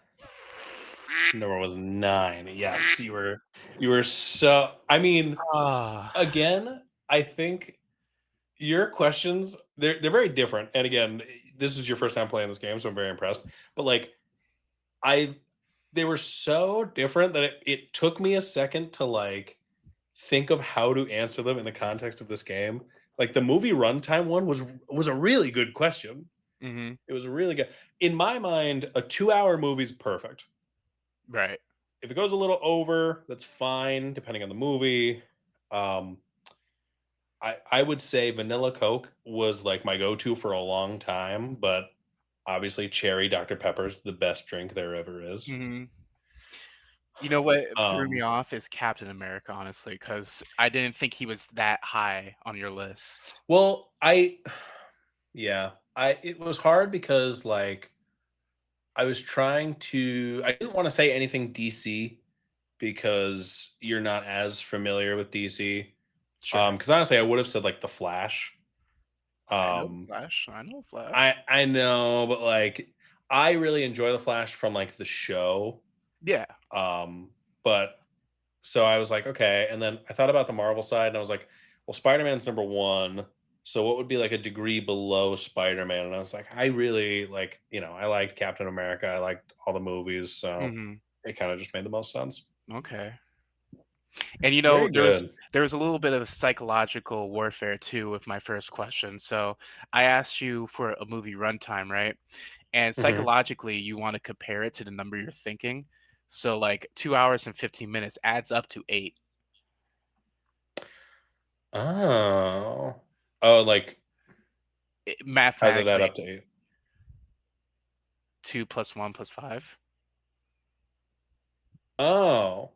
Number was 9. Yes, you were so I mean, Ah. again, I think your questions they're very different. And again, this is your first time playing this game, so I'm very impressed. But like I they were so different that it took me a second to like think of how to answer them in the context of this game. Like the movie runtime one was a really good question. Mhm. It was really good. In my mind, a 2-hour movie's perfect. Right. If it goes a little over, that's fine, depending on the movie. Um, I would say vanilla Coke was like my go-to for a long time, but obviously cherry Dr. Pepper's the best drink there ever is. Mhm. You know what threw me Um, off is Captain America, honestly, because I didn't think he was that high on your list. well, I yeah, I it was hard because like I didn't want to say anything DC because you're not as familiar with DC. Sure. Because honestly, I would have said like the Flash. I know Um, Flash. I know I Flash. I know, but like I really enjoy the Flash from like the show. Yeah. Um, but so I was like, okay, and then I thought about the Marvel side, and I was like, well, Spider Man's number one, So what would be like a degree below Spider-Man? And I was like, I really like, I liked Captain America. I liked all the movies, so Mhm. it kind of just made the most sense. Okay. And, Very there's good. a little bit of psychological warfare too with my first question. So, I asked you for a movie runtime, right? And Hmm. psychologically, you wanna compare it to the number you're thinking. So, like, 2 hours and 15 minutes adds up to 8. Oh. Oh, like how's it add Mathematically, up to 8? 2 plus 1 plus 5. Oh.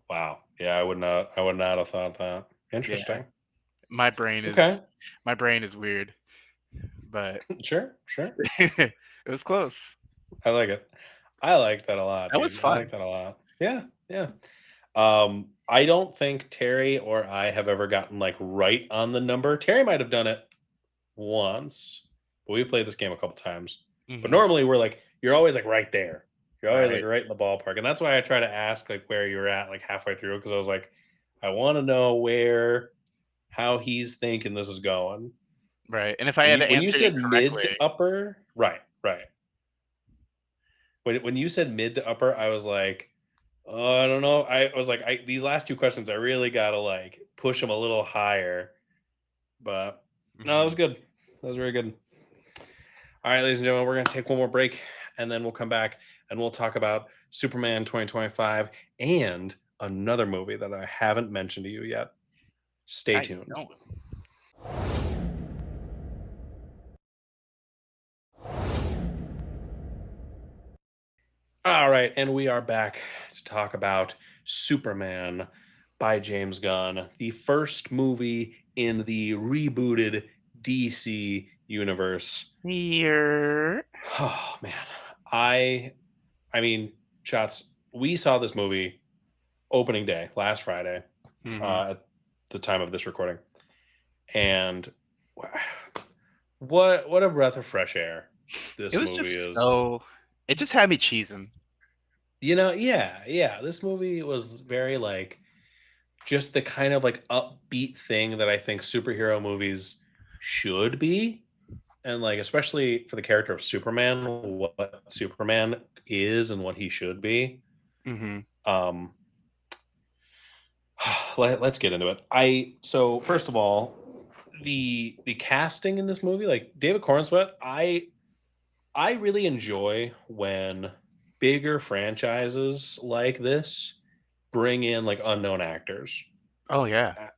Wow. Yeah, I would not have thought that. Yeah. Interesting. My brain Okay. is my brain is weird, but Sure, sure. it was close. I like it. I like that a lot, That was dude. I like fun. that a lot. Yeah, yeah. I don't think Terry or I have ever gotten like right on the number. Terry might have done it once, but we've played this game a couple times. But Mhm. normally we're like, you're always like right there. You're always like Right, right in the ballpark. And that's why I try to ask like where you're at like halfway through because I was like, I want to know how he's thinking this is going. right, and if I had to When you answer you said mid correctly to upper, right, right. When you said mid to upper, I was like, oh, I don't know. I was like, these last two questions, I really gotta like push them a little higher. But no, that was mhm. good. That was very good. All right, ladies and gentlemen, we're gonna take one more break, and then we'll come back and we'll talk about Superman 2025 and another movie that I haven't mentioned to you yet. Stay How you tuned. doing? All right, and we are back to talk about Superman by James Gunn, the first movie in the rebooted DC universe. Here. Oh man, I I mean, shots. We saw this movie opening day last Friday, Mhm. at the time of this recording, and what a breath of fresh air It this was movie just is. so it just had me cheesing. Yeah, yeah. This movie was very like just the kind of like upbeat thing that I think superhero movies should be. And like especially for the character of Superman, what Superman is and what he should be. Mhm. Um let's get into it. So first of all, the casting in this movie, like David Cornsweet, I really enjoy when bigger franchises like this bring in like unknown actors. Oh, yeah. Uh,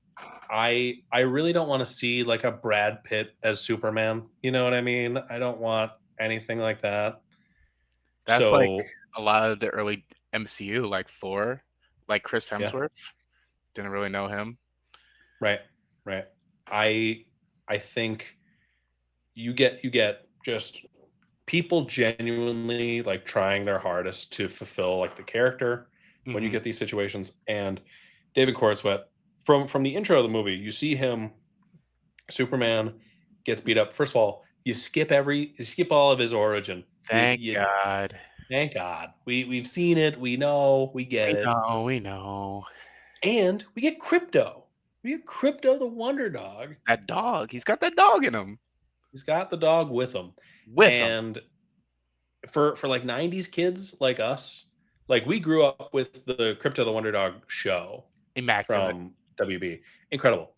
I really don't want to see like a Brad Pitt as Superman. You know what I mean? I don't want anything like that. That's like So a lot of the early MCU, like Thor, like Chris yeah, Hemsworth. Didn't really know him. right, right. I I think you get just people genuinely like trying their hardest to fulfill like the character when you Mhm. get these situations. And David Cornsweet, from the intro of the movie, you see him. Superman gets beat up. First of all, you skip all of his origin. Thank You God. thank God. We've seen it. We know. We get We it. know, we know. And we get Crypto. We get Crypto the Wonder Dog. That dog, he's got that dog in him. He's got the dog with him. With him. And for like 90s kids like us, like we grew up with the Crypto the Wonder Dog show Immaculate. from WB. Incredible.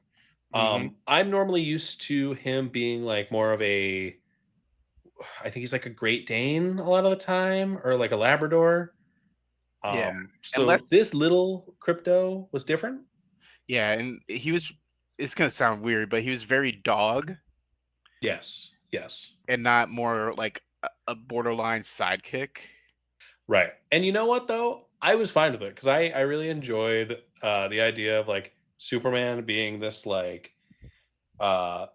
Mhm. I'm normally used to him being like more of a I think he's like a Great Dane a lot of the time or like a Labrador. Yeah. And So let's this little Crypto was different. yeah, and he was it's gonna sound weird, but he was very dog Yes. Yes. and not more like a borderline sidekick. Right. And you know what though? I was fine with it because I really enjoyed the idea of like Superman being this like uh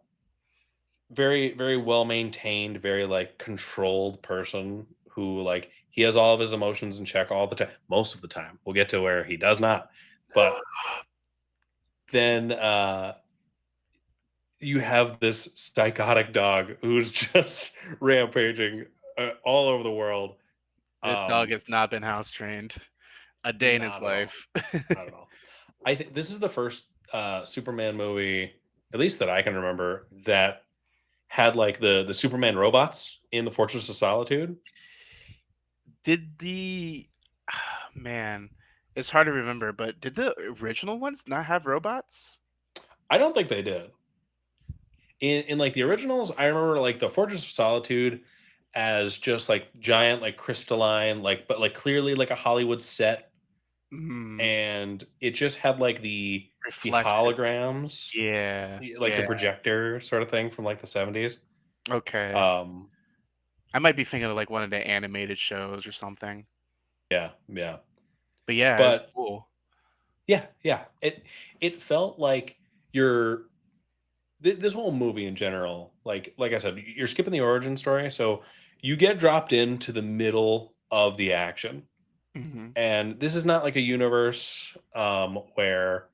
very very well maintained, very like controlled person who like he has all of his emotions in check all the time, most of the time. We'll get to where he does not. But then you have this psychotic dog who's just rampaging all over the world. This dog Um, has not been house trained a day in his Not at all. life. Not at all. I think this is the first Superman movie, at least that I can remember, that had like the Superman robots in the Fortress of Solitude. Did the man, it's hard to remember, but did the original ones not have robots? I don't think they did. In like the originals, I remember like the Fortress of Solitude as just like giant, like crystalline, like but like clearly like a Hollywood set, Mm, and it just had like the reflective. holograms, Yeah, like the yeah. projector sort of thing from like the 70s. Okay. Um, I might be thinking of like one of the animated shows or something. yeah, yeah. But yeah, it's But cool. yeah, yeah. It felt like you're this whole movie in general, like I said, you're skipping the origin story, so you get dropped into the middle of the action. Hmm. And this is not like a universe where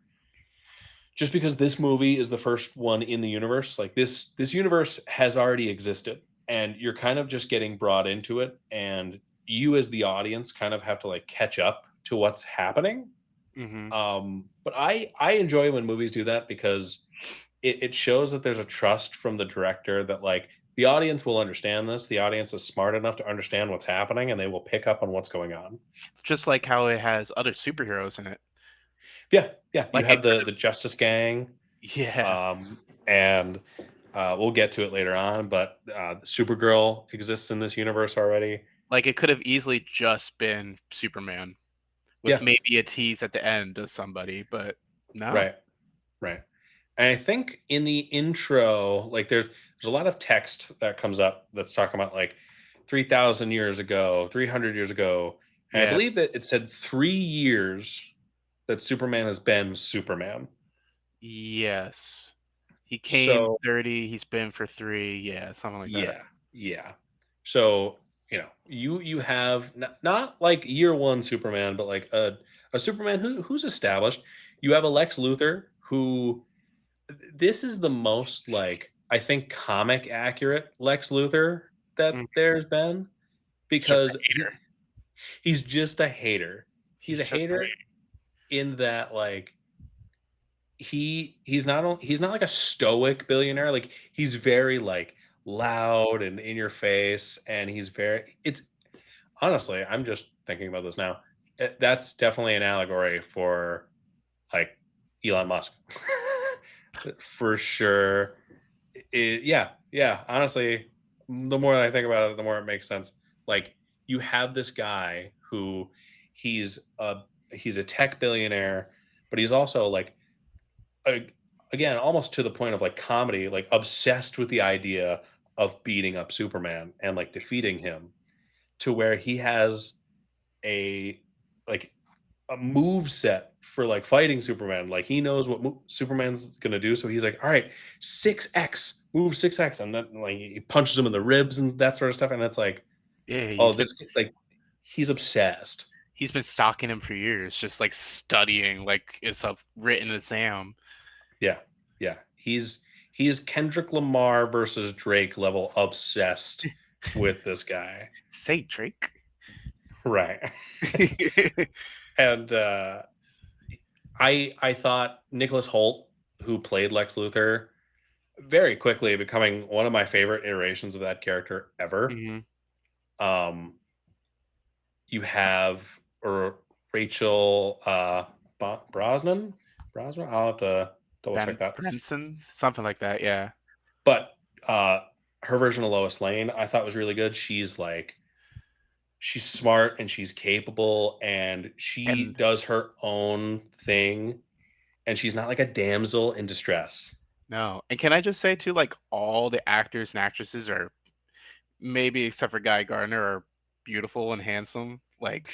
just because this movie is the first one in the universe, like this universe has already existed, and you're kind of just getting brought into it, and you as the audience kind of have to like catch up to what's happening. Hmm. But I enjoy when movies do that because it shows that there's a trust from the director that like the audience will understand this. The audience is smart enough to understand what's happening, and they will pick up on what's going on. Just like how it has other superheroes in it. Yeah, yeah. You Like it have could the Justice Gang, have, yeah. and we'll get to it later on. But Supergirl exists in this universe already. Like it could have easily just been Superman with Yeah, maybe a tease at the end of somebody, but no. right, right. And I think in the intro, like there's a lot of text that comes up that's talking about like 3,000 years ago, 300 years ago, and I Yeah. believe that it said 3 years that Superman has been Superman. Yes. He came So 30, he's been for 3, yeah, something like that. yeah, yeah. So you have not like year one Superman, but like a Superman who's established. You have a Lex Luthor who this is the most like I think comic accurate Lex Luthor Mhm. that there's been He's just a because hater. he's just a hater. He's a He's just a hater hater. in that like he's not like a stoic billionaire. Like he's very like loud and in your face, and he's very it's honestly, I'm just thinking about this now. That's definitely an allegory for like Elon Musk. For sure. Yeah, yeah. Honestly, the more I think about it, the more it makes sense. Like you have this guy who he's a he's a tech billionaire, but he's also like a, again almost to the point of like comedy, like obsessed with the idea of beating up Superman and like defeating him to where he has a like a move set for like fighting Superman. Like he knows what Superman's gonna do, so he's like, "All right, 6x, move 6x," and then like he punches him in the ribs and that sort of stuff. And it's like, Yeah, oh, like he's obsessed. he's been stalking him for years, just, like, studying, like, it's a written exam. Yeah, yeah. He's Kendrick Lamar versus Drake level obsessed with this guy, Say, Drake. right? And I thought Nicholas Holt, who played Lex Luthor, very quickly becoming one of my favorite iterations of that character ever. Mhm. Um, you have Rachel Brosnan. Brosnan. I'll have to double check that. Brenson? Something like that, yeah. But uh, her version of Lois Lane, I thought was really good. She's like she's smart and she's capable and she And does her own thing, and she's not like a damsel in distress. no, and can I just say too, like, all the actors and actresses are maybe except for Guy Gardner, are beautiful and handsome, like,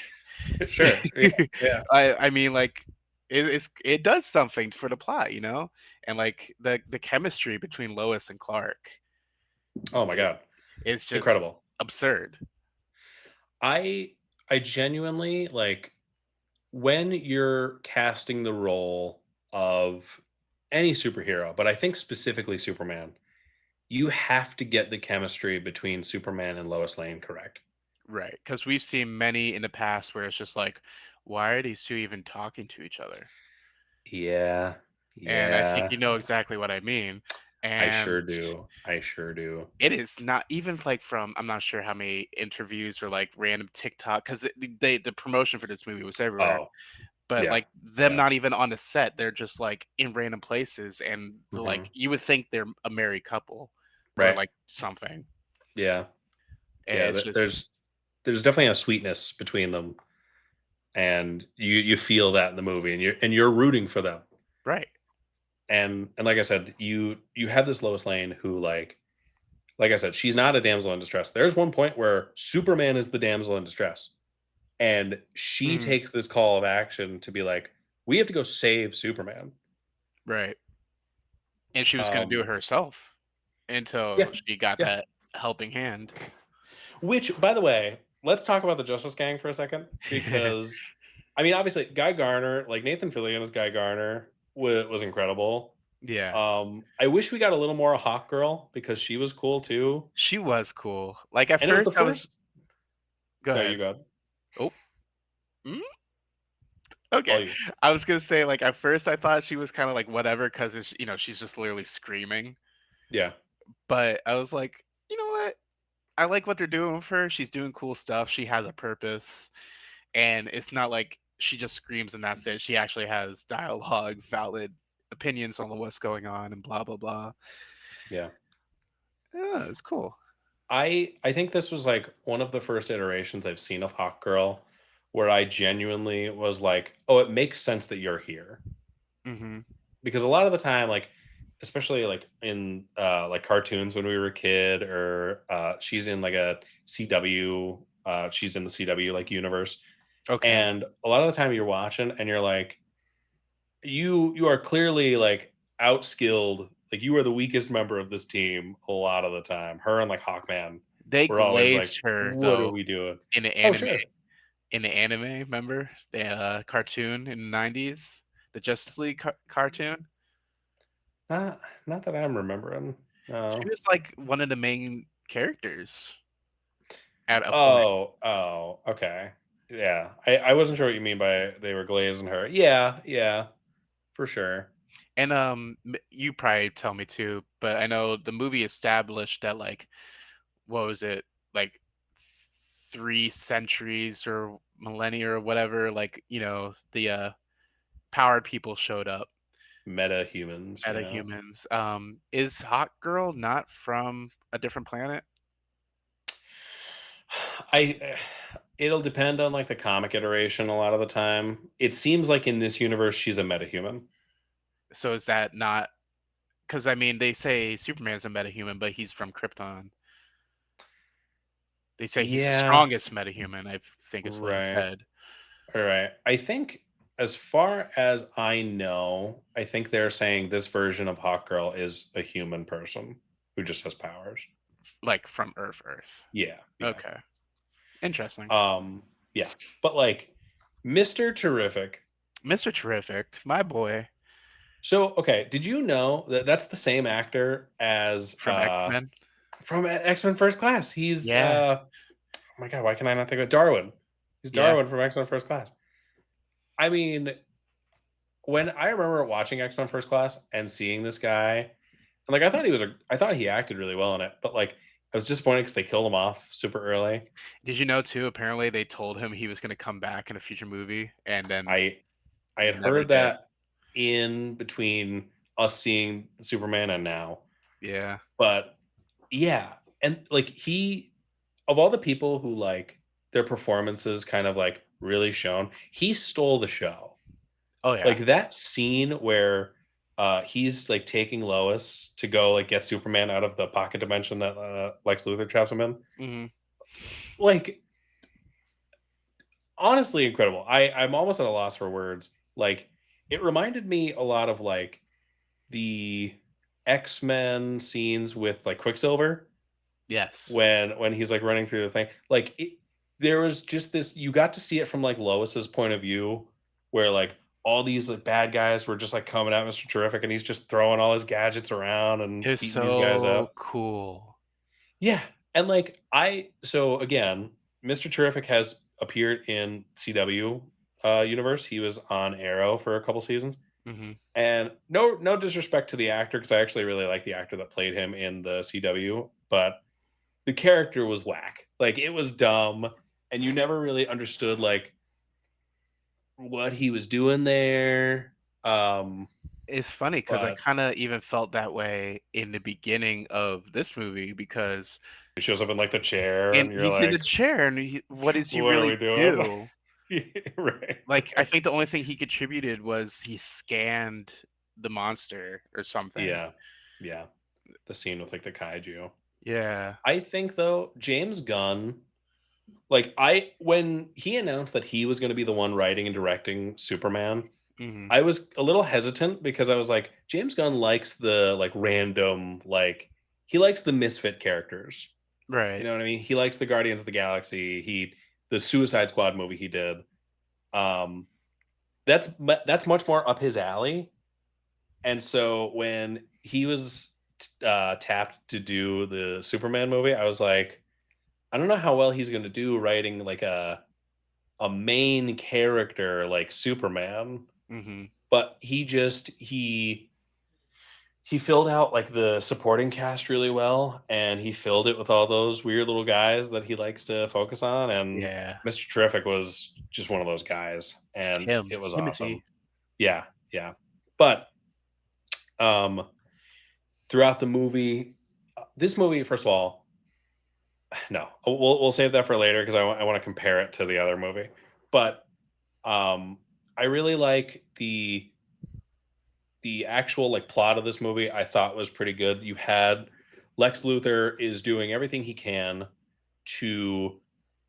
Sure. Yeah. Yeah. I mean, like, it does something for the plot, you know? And, like, the chemistry between Lois and Clark, Oh my it god. is just Incredible. absurd. I I genuinely like when you're casting the role of any superhero, but I think specifically Superman, you have to get the chemistry between Superman and Lois Lane correct. Right? Because 'cause we've seen many in the past where it's just like, "Why are these 2 even talking to each other?" Yeah. and I think Yeah, you know exactly what I mean. I sure And do. I sure do. it is not even like from I'm not sure how many interviews or like random TikTok because the promotion for this movie was everywhere. Oh, But yeah. like them Yeah. not even on the set, they're just like in random places, and like Mhm. you would think they're a married couple or Right. like something. Yeah. And Yeah, it's just there's definitely a sweetness between them, and you feel that in the movie, and you're rooting for them. right. And like I said, you have this Lois Lane who like I said, she's not a damsel in distress. There's one point where Superman is the damsel in distress, and she Mhm. takes this call of action to be like, "We have to go save Superman." Right. And she was gonna do Um, it herself yeah, until she got yeah. that helping hand. Which, by the way, let's talk about the Justice Gang for a second because, I mean, obviously, Guy Garner, like Nathan Fillion as Guy Garner, was incredible. Yeah. I wish we got a little more Hawk Girl because she was cool too, She was cool. Like, at and it was first the I was first. go No, ahead. you got Oh, mm? all Okay. you. I was gonna say, like, at first I thought she was kinda like, whatever, 'cause it's she's just literally screaming, Yeah, but I was like, "You know what? I like what they're doing with her. She's doing cool stuff. She has a purpose, and it's not like she just screams and that's it. She actually has dialogue, valid opinions on what's going on, and blah blah blah." yeah. Yeah, it's cool. I think this was like one of the first iterations I've seen of Hawk Girl where I genuinely was like, "Oh, it makes sense that you're here." Mhm. Because a lot of the time, like especially like in like cartoons when we were a kid, or she's in like a CW, she's in the CW like universe, Okay. and a lot of the time you're watching and you're like, you are clearly like outskilled, like you are the weakest member of this team a lot of the time. Her and like Hawkman They were always like, glazed her, what are though, we doing? in the Oh, anime. sure. Remember? The, cartoon in the '90s? The Justice League cartoon? Not that I'm remembering. She No. was, like, one of the main characters at a point. Oh, okay. Yeah. I wasn't sure what you mean by they were glazing her. Yeah, yeah, for sure. And, you probably tell me too, but I know the movie established that, like, what was it? Like, 3 centuries or millennia or whatever, like, the, powered people showed up, Meta humans, yeah. metahumans. Is Hawk Girl not from a different planet? I it'll depend on like the comic iteration a lot of the time. It seems like in this universe she's a metahuman. So is that not? Because I mean, they say Superman's a metahuman, but he's from Krypton. They say he's the Yeah, strongest metahuman, I think is what he right. said. All right. I think as far as I know, I think they're saying this version of Hawkgirl is a human person who just has powers. Like, from Earth. Yeah, yeah. Okay. Interesting. Um, yeah. But like Mr. Terrific. Mr. Terrific, my boy So, okay, did you know that that's the same actor as from X-Men. from X-Men First Class? He's Yeah, oh my god, why can I not think of Darwin? He's yeah. Darwin from X-Men First Class. I mean, when I remember watching X-Men First Class and seeing this guy, and like I thought he acted really well in it, but like I was disappointed because they killed him off super early. Did you know too, apparently they told him he was gonna come back in a future movie, and then I I had never heard did. that in between us seeing Superman and now. Yeah. But yeah, and like he of all the people who like their performances kind of like really shown, he stole the show. Oh, yeah. Like that scene where he's like taking Lois to go like get Superman out of the pocket dimension that Lex Luthor traps him in. Mhm. Like honestly incredible. I'm almost at a loss for words. Like it reminded me a lot of like the X-Men scenes with like Quicksilver Yes. when he's like running through the thing. Like there was just this, you got to see it from like Lois's point of view where like all these like bad guys were just like coming at Mr. Terrific and he's just throwing all his gadgets around and It was beating these guys so up. cool. Yeah. And like so again, Mr. Terrific has appeared in CW universe. He was on Arrow for a couple seasons. Hmm. And no disrespect to the actor, because I actually really like the actor that played him in the CW, but the character was whack. Like, it was dumb, and you never really understood like what he was doing there. Um, It's funny because I but kind of even felt that way in the beginning of this movie because he shows up in like the chair, and and you're he's in like, the chair and what does he "What are really we doing?" do? Right, Like, I right. think the only thing he contributed was he scanned the monster or something. Yeah, yeah. The scene with like the kaiju. Yeah. I think though, James Gunn, like I when he announced that he was going to be the one writing and directing Superman, Mhm. I was a little hesitant because I was like, James Gunn likes the like random, like he likes the misfit characters. You Right. know what I mean? He likes the Guardians of the Galaxy. The Suicide Squad movie he did. Um, that's much more up his alley. And so when he was tapped to do the Superman movie, I was like, I don't know how well he's going to do writing like a main character like Superman, Mhm. but he filled out like the supporting cast really well, and he filled it with all those weird little guys that he likes to focus on, and Yeah. Mr. Terrific was just one of those guys, and it was awesome. Timothy. Yeah, yeah. But um throughout the movie, this movie, first of all, no, we'll save that for later because I want to compare it to the other movie. But I really like the actual like plot of this movie. I thought was pretty good. You had Lex Luthor is doing everything he can to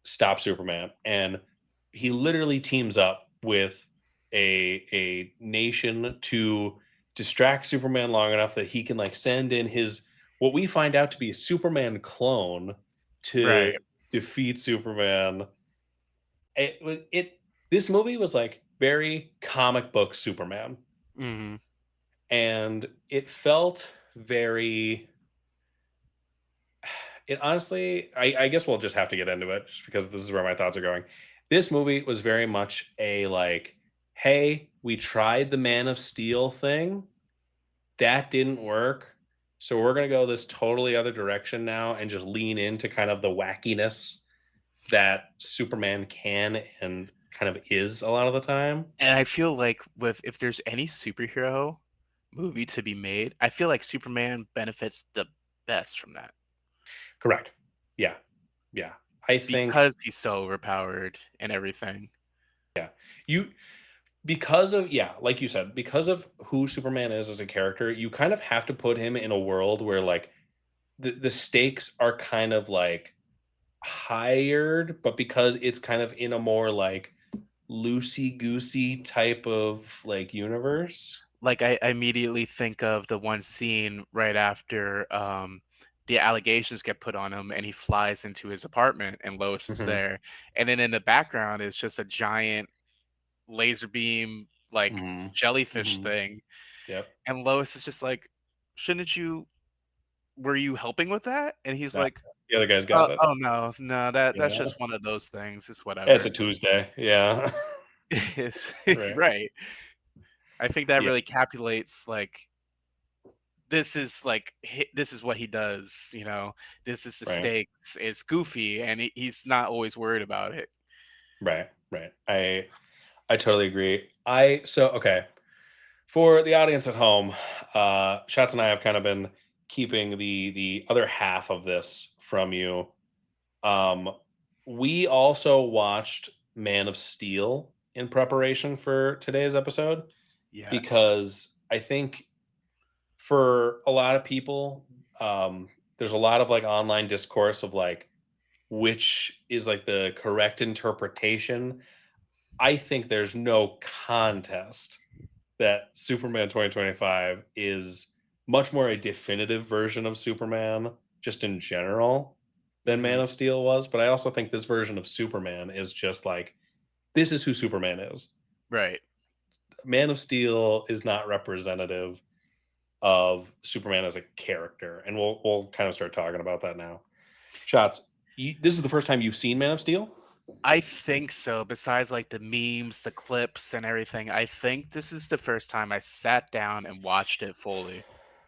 stop Superman, and he literally teams up with a nation to distract Superman long enough that he can like send in his what we find out to be a Superman clone to Right. defeat Superman. It this movie was like very comic book Superman, Mhm. and it felt very it honestly, I guess we'll just have to get into it just because this is where my thoughts are going. This movie was very much a like, hey, we tried the Man of Steel thing. That didn't work. So we're gonna go this totally other direction now and just lean into kind of the wackiness that Superman can and kind of is a lot of the time. And I feel like with if there's any superhero movie to be made, I feel like Superman benefits the best from that Correct. Yeah. Yeah. I think because he's so overpowered and everything. yeah. You because of yeah, like you said, because of who Superman is as a character, you kind of have to put him in a world where like the stakes are kind of like hired, but because it's kind of in a more like loosey goosey type of like universe. Like, I immediately think of the one scene right after, the allegations get put on him and he flies into his apartment and Lois is Hmm. there, and then in the background is just a giant laser beam, like, Hmm. jellyfish Hmm. thing, Yep. and Lois is just like, "Shouldn't you were you helping with that?" And he's Nah, like, the other guy's got it. oh, no, no, that's Yeah. just one of those things, it's It's whatever." a Tuesday. Yeah. It's Right. right. I think that Yeah. really capitulates, like, this is like this is what he does, this is the Right. stakes. It's goofy and he's not always worried about it. Right. Right. I totally agree. I so okay. For the audience at home, Shots and I have kind of been keeping the other half of this from you. Um, we also watched Man of Steel in preparation for today's episode Yes. because I think for a lot of people, there's a lot of like online discourse of like which is like the correct interpretation. I think there's no contest that Superman 2025 is much more a definitive version of Superman, just in general, than Man Hmm. of Steel was. But I also think this version of Superman is just like, this is who Superman is. Right. Man of Steel is not representative of Superman as a character. And we'll kind of start talking about that now. Shots, this is the first time you've seen Man of Steel? I think so. Besides like the memes, the clips, and everything, I think this is the first time I sat down and watched it fully.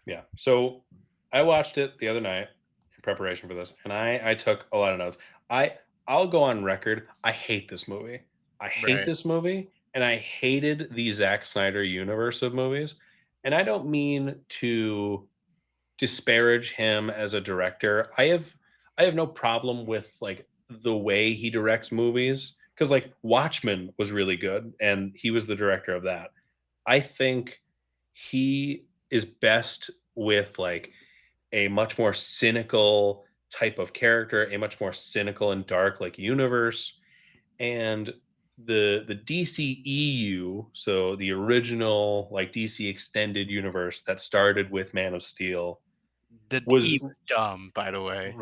Yeah. So I watched it the other night in preparation for this, and I took a lot of notes. I I'll go on record. I hate this movie. I hate Right. this movie, and I hated the Zack Snyder universe of movies. And I don't mean to disparage him as a director. I have no problem with like the way he directs movies because like Watchmen was really good, and he was the director of that. I think he is best with like a much more cynical type of character, a much more cynical and dark like universe. And the DCEU, so the original like DC extended universe that started with Man of Steel He was was dumb, by the way.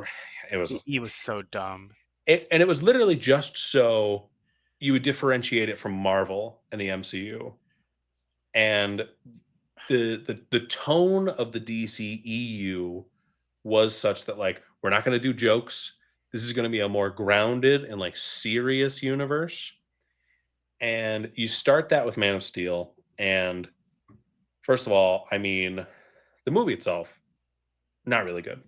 it was He was so dumb. and it was literally just so you would differentiate it from Marvel and the MCU. And the tone of the DCEU was such that like we're not going to do jokes. This is going to be a more grounded and like serious universe. And you start that with Man of Steel. And first of all, I mean, the movie itself not really good.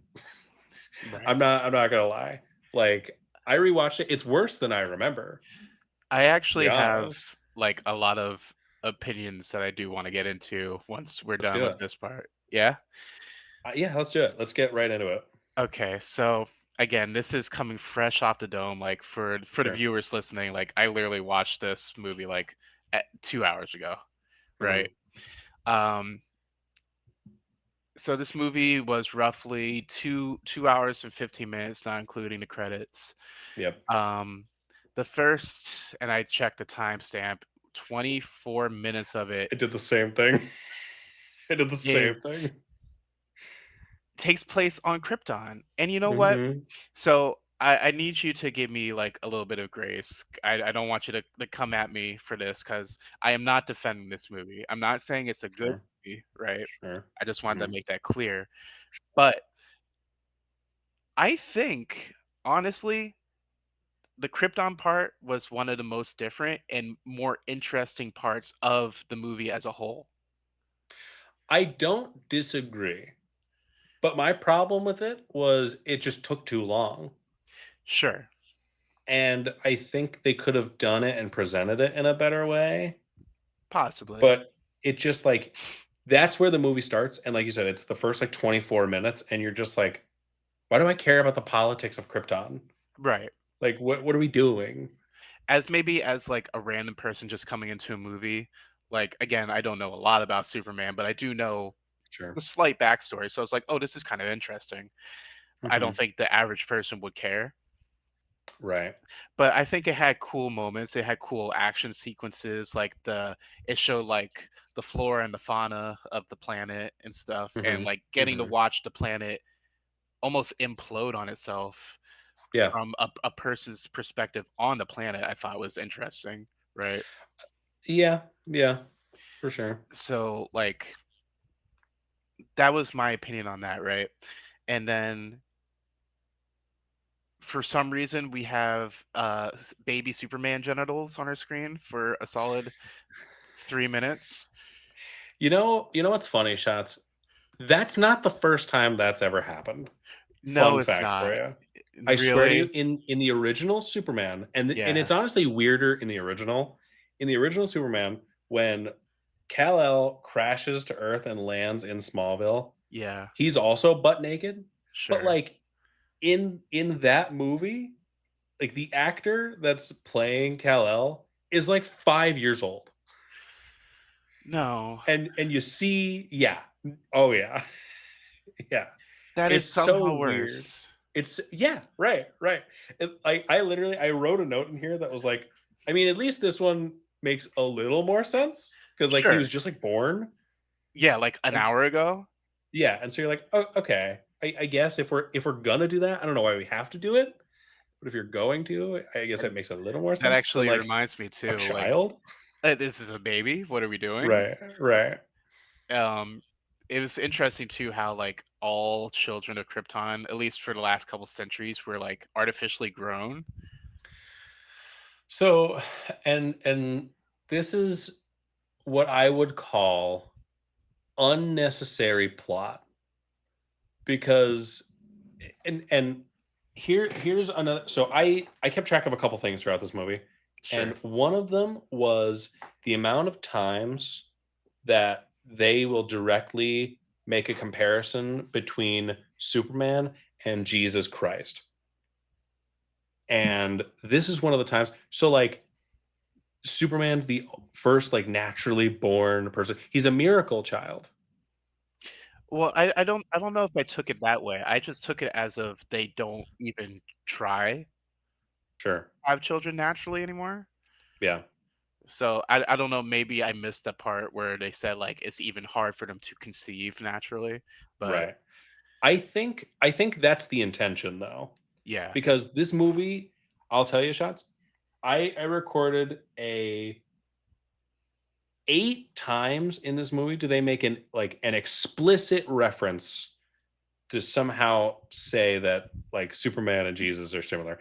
Right. I'm not gonna lie. Like I rewatched it. It's worse than I remember. I To be actually have honest. like a lot of opinions that I do want to get into once we're Let's done do with it. this part. Yeah. Yeah, let's do it. Let's get right into it. Okay. So again, this is coming fresh off the dome. Like for the Sure. viewers listening, like I literally watched this movie like 2 hours ago. Right. Hmm. Um, so this movie was roughly two hours and 15 minutes, not including the credits. Yep. Um, the first, and I checked the timestamp, 24 minutes of it I did the same thing. I did the is same thing. takes place on Krypton. And you know what? Hmm. So I need you to give me like a little bit of grace. I don't want you to come at me for this because I am not defending this movie. I'm not saying it's a good Sure. movie, right? Sure. I just wanted to Hmm. make that clear. But I think honestly, the Krypton part was one of the most different and more interesting parts of the movie as a whole. I don't disagree, but my problem with it was it just took too long. Sure, And I think they could have done it and presented it in a better way. possibly. But it just like that's where the movie starts. And like you said, it's the first like 24 minutes, and you're just like, why do I care about the politics of Krypton? Right. Like what are we doing? As maybe as like a random person just coming into a movie, like again, I don't know a lot about Superman, but I do know Sure. the slight backstory. So it's like, oh, this is kind of interesting. I don't Hmm. think the average person would care. Right. But I think it had cool moments. It had cool action sequences, like it showed like the flora and the fauna of the planet and stuff, and Hmm. like getting to Hmm. watch the planet almost implode on itself Yeah. from a person's perspective on the planet, I thought was interesting, right? Yeah. Yeah. For sure. So like that was my opinion on that, right? And then for some reason we have baby Superman genitals on our screen for a solid 3 minutes. You know what's funny, Shots? That's not the first time that's ever happened. No, Fun it's fact for not. you. I swear to you, Really? in the original Superman, and Yeah. it's honestly weirder in the original. In the original Superman, when Kal-El crashes to Earth and lands in Smallville, Yeah. he's also butt naked. But Sure. like in that movie, like the actor that's playing Kal-El is like 5 years old, No. and you see, yeah, oh yeah, yeah, That is it's so somehow weird. worse. It's yeah, right, right. I literally I wrote a note in here that was like, I mean, at least this one makes a little more sense because like he Sure. was just like born, Yeah, like an and hour ago? yeah, and so you're like, oh, okay, I guess if we're gonna do that, I don't know why we have to do it, but if you're going to, I guess it And makes a little more that sense than actually like reminds me a too, like, child. this is a baby, what are we doing? Right, right. Um, it was interesting too how, like, all children of Krypton, at least for the last couple centuries, were, like, artificially grown. So, and this is what I would call unnecessary plot because and here's another. So I kept track of a couple things throughout this movie, and Sure. one of them was the amount of times that they will directly make a comparison between Superman and Jesus Christ. And this is one of the times. So like Superman's the first like naturally born person. He's a miracle child. Well, I don't know if I took it that way. I just took it as of they don't even try to Sure. have children naturally anymore. Yeah. So I don't know, maybe I missed the part where they said, like, it's even hard for them to conceive naturally, but Right. I think that's the intention though. yeah. Because this movie, I'll tell you, shots. I recorded a 8 times in this movie do they make an explicit reference to somehow say that like Superman and Jesus are similar.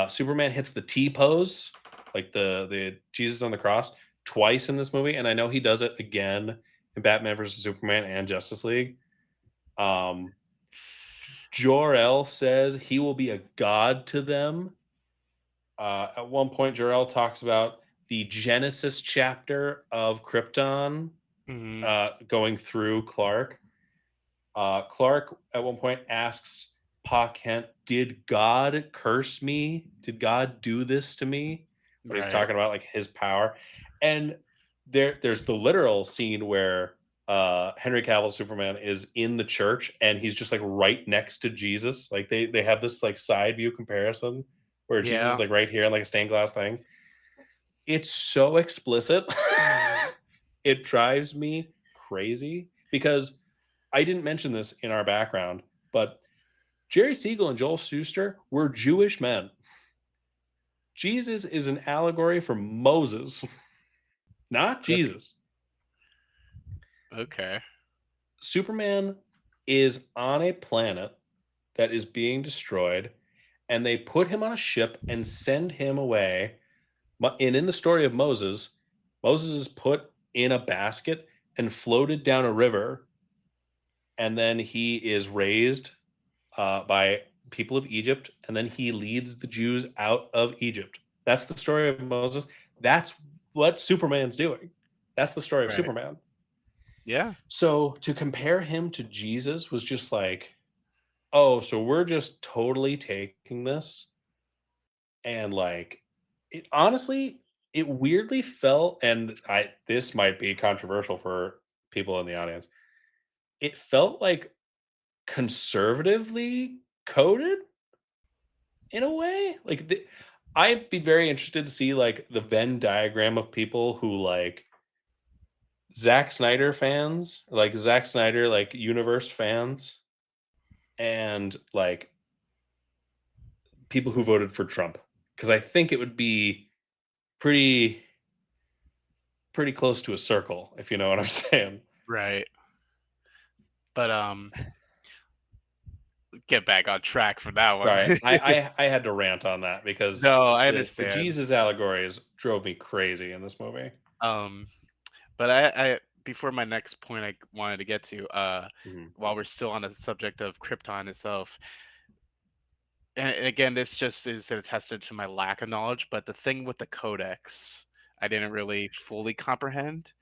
Superman hits the T pose, like the Jesus on the cross, twice in this movie, and I know he does it again in Batman versus Superman and Justice League. Um, Jor-El says he will be a god to them. At one point, Jor-El talks about the Genesis chapter of Krypton Mhm. going through Clark. Clark at one point asks Pa Kent, "Did God curse me? Did God do this to me?" When he's Right. talking about like his power, and there's the literal scene where Henry Cavill's Superman is in the church and he's just like right next to Jesus. Like they have this like side view comparison where Jesus is Yeah. like right here in like a stained glass thing. It's so explicit. It drives me crazy because I didn't mention this in our background, but Jerry Siegel and Joel Schuster were Jewish men. Jesus is an allegory for Moses, not Okay. Jesus. Okay. Superman is on a planet that is being destroyed, and they put him on a ship and send him away. And in the story of Moses, Moses is put in a basket and floated down a river, and then he is raised by people of Egypt, and then he leads the Jews out of Egypt. That's the story of Moses. That's what Superman's doing. That's the story of Right. Superman. Yeah. So to compare him to Jesus was just like, oh, so we're just totally taking this and like it honestly, it weirdly felt, and I this might be controversial for people in the audience. It felt like conservatively coded in a way. I'd be very interested to see like the Venn diagram of people who like Zack Snyder fans, like Zack Snyder, like universe fans, and like people who voted for Trump. Because I think it would be pretty pretty close to a circle, if you know what I'm saying. Right. But, get back on track for that one. Sorry, I had to rant on that because No, I the understand. Jesus allegories drove me crazy in this movie. Um, but I before my next point I wanted to get to, Mhm. while we're still on the subject of Krypton itself, and again, this just is a testament to my lack of knowledge, but the thing with the codex, I didn't really fully comprehend,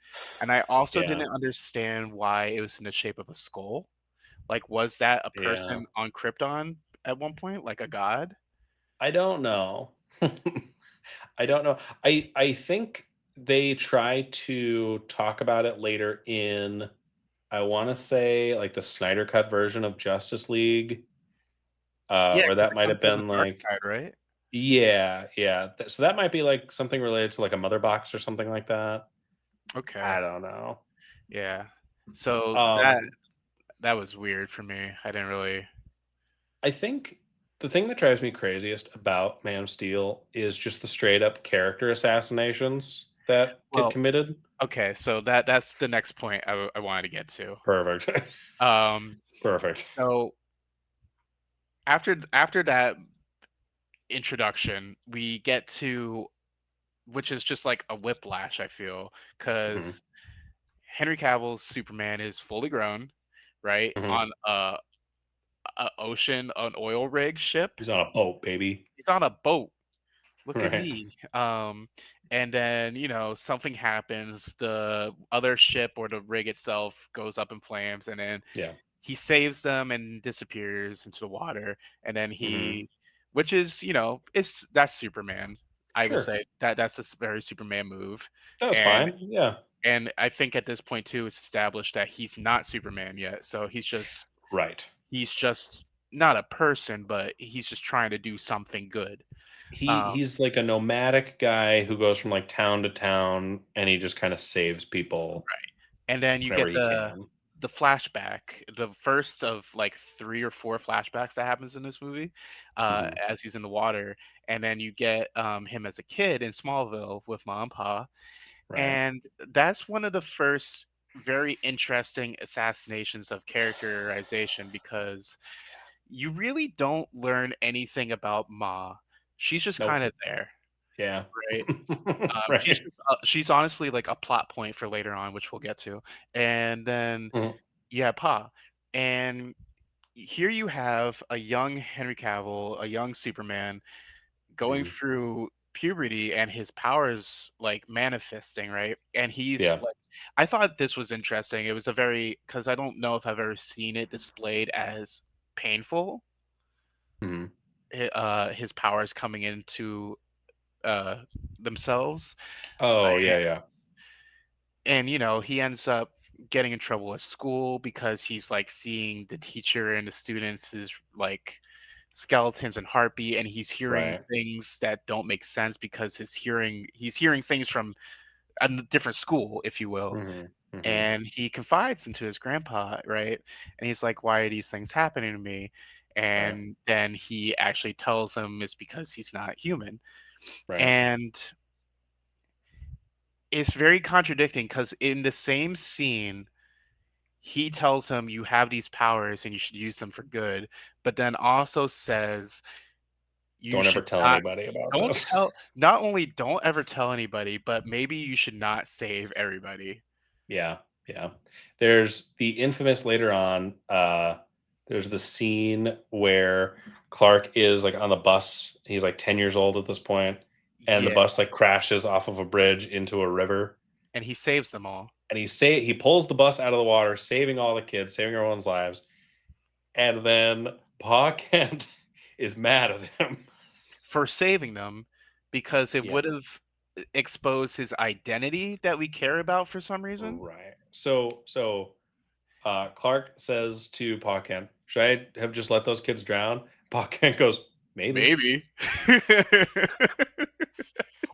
and I also Yeah, didn't understand why it was in the shape of a skull. Like, was that a yeah. person on Krypton at one point, like a god? I don't know. I don't know. I think they try to talk about it later in I want to say like the Snyder cut version of Justice League, Yeah, or because that it might comes have from the been dark like side, right? yeah, yeah. So that might be like something related to like a mother box or something like that. Okay, I don't know. yeah. So that Um, that was weird for me. I didn't really I think the thing that drives me craziest about Man of Steel is just the straight up character assassinations that get well, committed. okay, so that's the next point I wanted to get to. Perfect. Um, Perfect. so after that introduction, we get to which is just like a whiplash, I feel, Mhm. because Henry Cavill's Superman is fully grown, right, Mhm. on a ocean, an oil rig ship. He's on a boat, baby. He's on a boat. Look at Right. me. And then, something happens. The other ship or the rig itself goes up in flames, and then Yeah. he saves them and disappears into the water. And then Mhm. which is, that's Superman. I will Sure. say that's a very Superman move. That was And fine. Yeah. I think at this point too, it's established that he's not Superman yet. So Right. he's just not a person, but he's just trying to do something good. Um, He's like a nomadic guy who goes from like town to town and he just kind of saves people And then you whenever get he can. the flashback, the first of like 3 or 4 flashbacks that happens in this movie, Mhm. as he's in the water, and then you get, him as a kid in Smallville with Mom and Pa, Right. and that's one of the first very interesting assassinations of characterization because you really don't learn anything about Ma. She's just Nope. kinda there, Yeah. right? Right. She's honestly like a plot point for later on, which we'll get to. And then Mhm. you have Pa. And here you have a young Henry Cavill, a young Superman going Mhm. through puberty and his powers like manifesting, right? And he's Yeah. like, I thought this was interesting. It was a very, because I don't know if I've ever seen it displayed as painful, Mhm. his powers coming into uh themselves. Oh, yeah, yeah. And he ends up getting in trouble at school because he's like seeing the teacher and the students is like skeletons and heartbeat, and he's hearing Right. things that don't make sense because he's hearing things from a different school, if you will. Mhm. Mhm. And he confides into his grandpa, right? And he's like, why are these things happening to me? Right. And then he actually tells him it's because he's not human. Right. And it's very contradicting because in the same scene he tells him you have these powers and you should use them for good, but then also says you Don't ever should tell not anybody about don't this. tell not only don't ever tell anybody, but maybe you should not save everybody. Yeah, yeah. There's the infamous later on, there's the scene where Clark is, like, on the bus. He's, like, 10 years old at this point, and the Yeah, bus, like, crashes off of a bridge into a river, and he saves them all and he pulls the bus out of the water, saving all the kids, saving everyone's lives, and then Pa Kent is mad at him. for saving them because it Yeah, would have exposed his identity that we care about for some reason. right. Clark says to Pa Kent, "Should I have just let those kids drown?" Pa Kent goes, "Maybe." Maybe.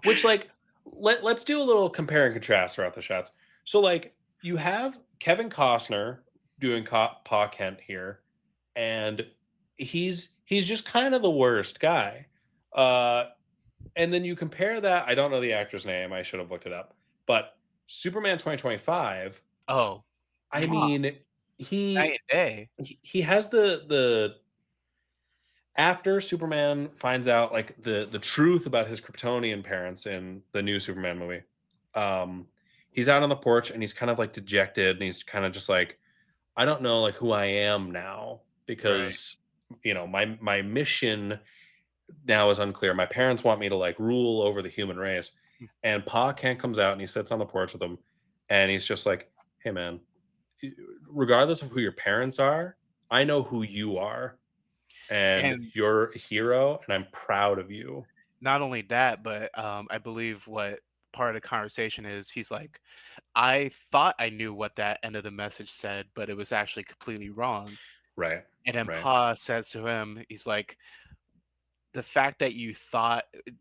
Which, like, let's do a little compare and contrast throughout the shots. So, like, you have Kevin Costner doing Pa Kent here, and he's just kind of the worst guy. Uh, and then you compare that. I don't know the actor's name. I should have looked it up. But Superman 2025. Oh, I mwah, mean, night he and day. he has the after Superman finds out like the truth about his Kryptonian parents in the new Superman movie, um, he's out on the porch and he's kind of like dejected and he's kind of just like, I don't know like who I am now Right. because my mission now is unclear. My parents want me to like rule over the human race, and Pa Kent comes out and he sits on the porch with him, and he's just like, hey man, regardless of who your parents are, I know who you are and And you're a hero, and I'm proud of you. not only that, but I believe what part of the conversation is, he's like, I thought I knew what that end of the message said, but it was actually completely wrong. Right, And then right. Pa says to him, he's like, the fact that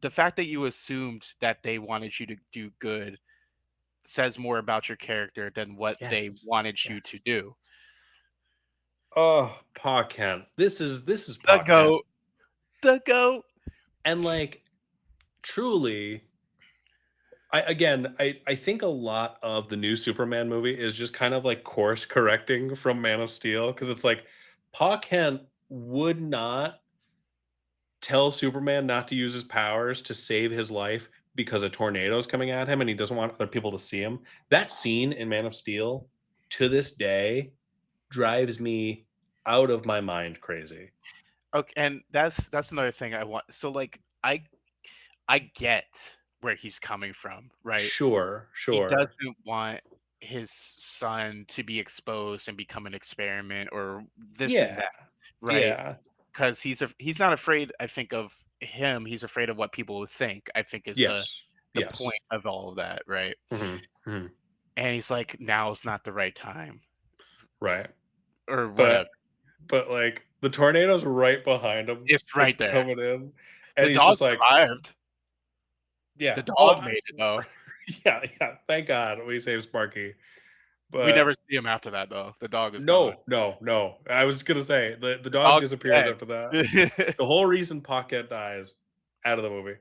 the fact that you assumed that they wanted you to do good says more about your character than what they Yes, wanted you to yes. do. Oh, Pa Kent. This is The Pa Kent. goat, the goat. And like truly, I think a lot of the new Superman movie is just kind of like course correcting from Man of Steel because it's like Pa Kent would not tell Superman not to use his powers to save his life because a tornado is coming at him and he doesn't want other people to see him. That scene in Man of Steel to this day drives me out of my mind crazy. Okay, and that's another thing I want. So like I get where he's coming from, right? Sure, He sure. doesn't want his son to be exposed and become an experiment or this and Yeah, that, right? yeah. Because he's not afraid, I think, of him. He's afraid of what people will think. I think is Yes, the point yes. of all of that, right? Mhm, mhm. And he's like, now is not the right time Right. or But whatever. like, the tornado's right behind him. It's It's right there. coming in, and The he's dog just like, survived. The "Yeah. Oh, dog made it though. yeah, yeah, thank God we saved Sparky." We But never see him after that though. The dog is gone. no, no, no. I was gonna say, the The dog dog's disappears dead. after that. The whole reason Pocket dies out of the movie.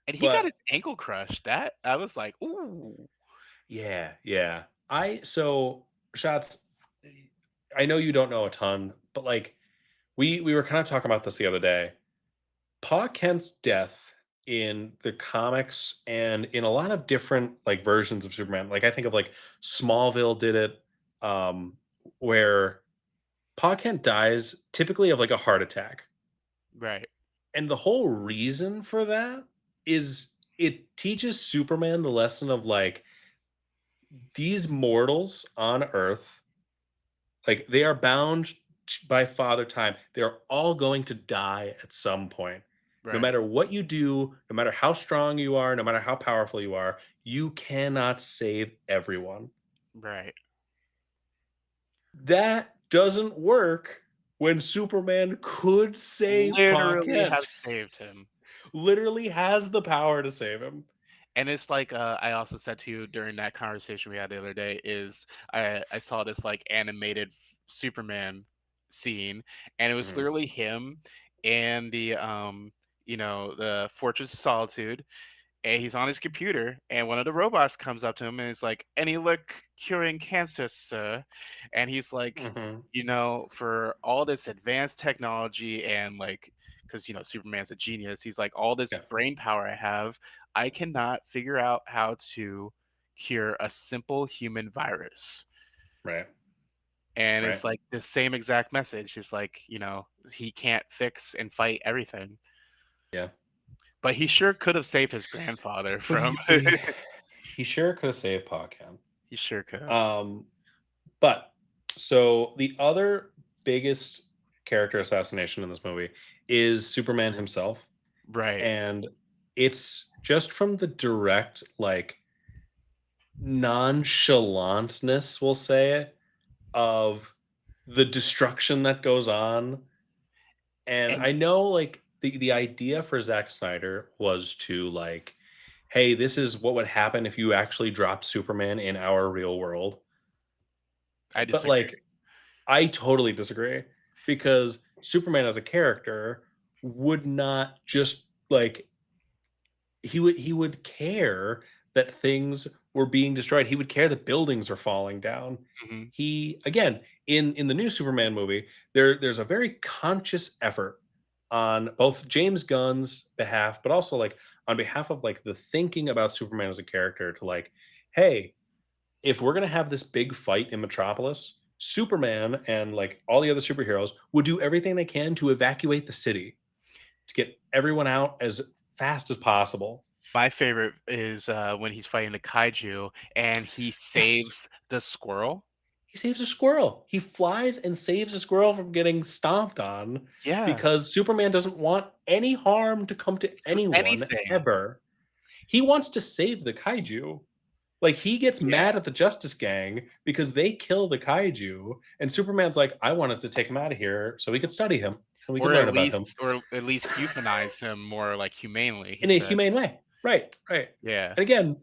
And he got his But ankle crushed. That I was like, "Ooh." yeah, yeah. Shots, I know you don't know a ton, but, like, we were kinda talking about this the other day. Pa Kent's death in the comics and in a lot of different like versions of Superman, like I think of like Smallville did it, um, where Pa Kent dies typically of like a heart attack. Right, And the whole reason for that is it teaches Superman the lesson of like these mortals on Earth, like they are bound by Father Time. They're all going to die at some point. No right, matter what you do, no matter how strong you are, no matter how powerful you are, you cannot save everyone. right. That doesn't work when Superman could save Pa Literally have Kent. saved him. Literally has the power to save him. And it's like, I also said to you during that conversation we had the other day is I saw this like animated Superman scene, and it was Mhm. literally him and the Fortress of Solitude, and he's on his computer, and one of the robots comes up to him and it's like, "Any luck curing cancer, sir?" And he's like, Mhm. for all this advanced technology and like, because Superman's a genius, he's like, all this Yeah. brain power I have, I cannot figure out how to cure a simple human virus. Right. And Right. it's like the same exact message. It's like, he can't fix and fight everything. Yeah. But he sure could have saved his grandfather But from. he sure could have saved Pa Kent. He sure could have. Um, but so the other biggest character assassination in this movie is Superman himself, Right. and it's just from the direct like nonchalantness, we'll say, of the destruction that goes on. And And I know like the idea for Zack Snyder was to like, hey, this is what would happen if you actually dropped Superman in our real world. I But disagree. like I totally disagree because Superman as a character would not just like he would care that things were being destroyed. He would care that buildings are falling down. Mhm. He again in the new Superman movie, there's a very conscious effort on both James Gunn's behalf, but also like on behalf of like the thinking about Superman as a character to like, hey, if we're gonna have this big fight in Metropolis, Superman and like all the other superheroes would do everything they can to evacuate the city to get everyone out as fast as possible. My favorite is, when he's fighting the kaiju and he Yes. saves the squirrel. He saves a squirrel. He flies and saves a squirrel from getting stomped on Yeah, because Superman doesn't want any harm to come to to anyone anything. ever. He wants to save the kaiju. Like he gets Yeah, mad at the Justice Gang because they kill the kaiju, and Superman's like, I wanted to take him out of here so we could study him and we could learn about him or at least euthanize him more, like, humanely, he in a said. humane way. Right, right. Yeah, And again,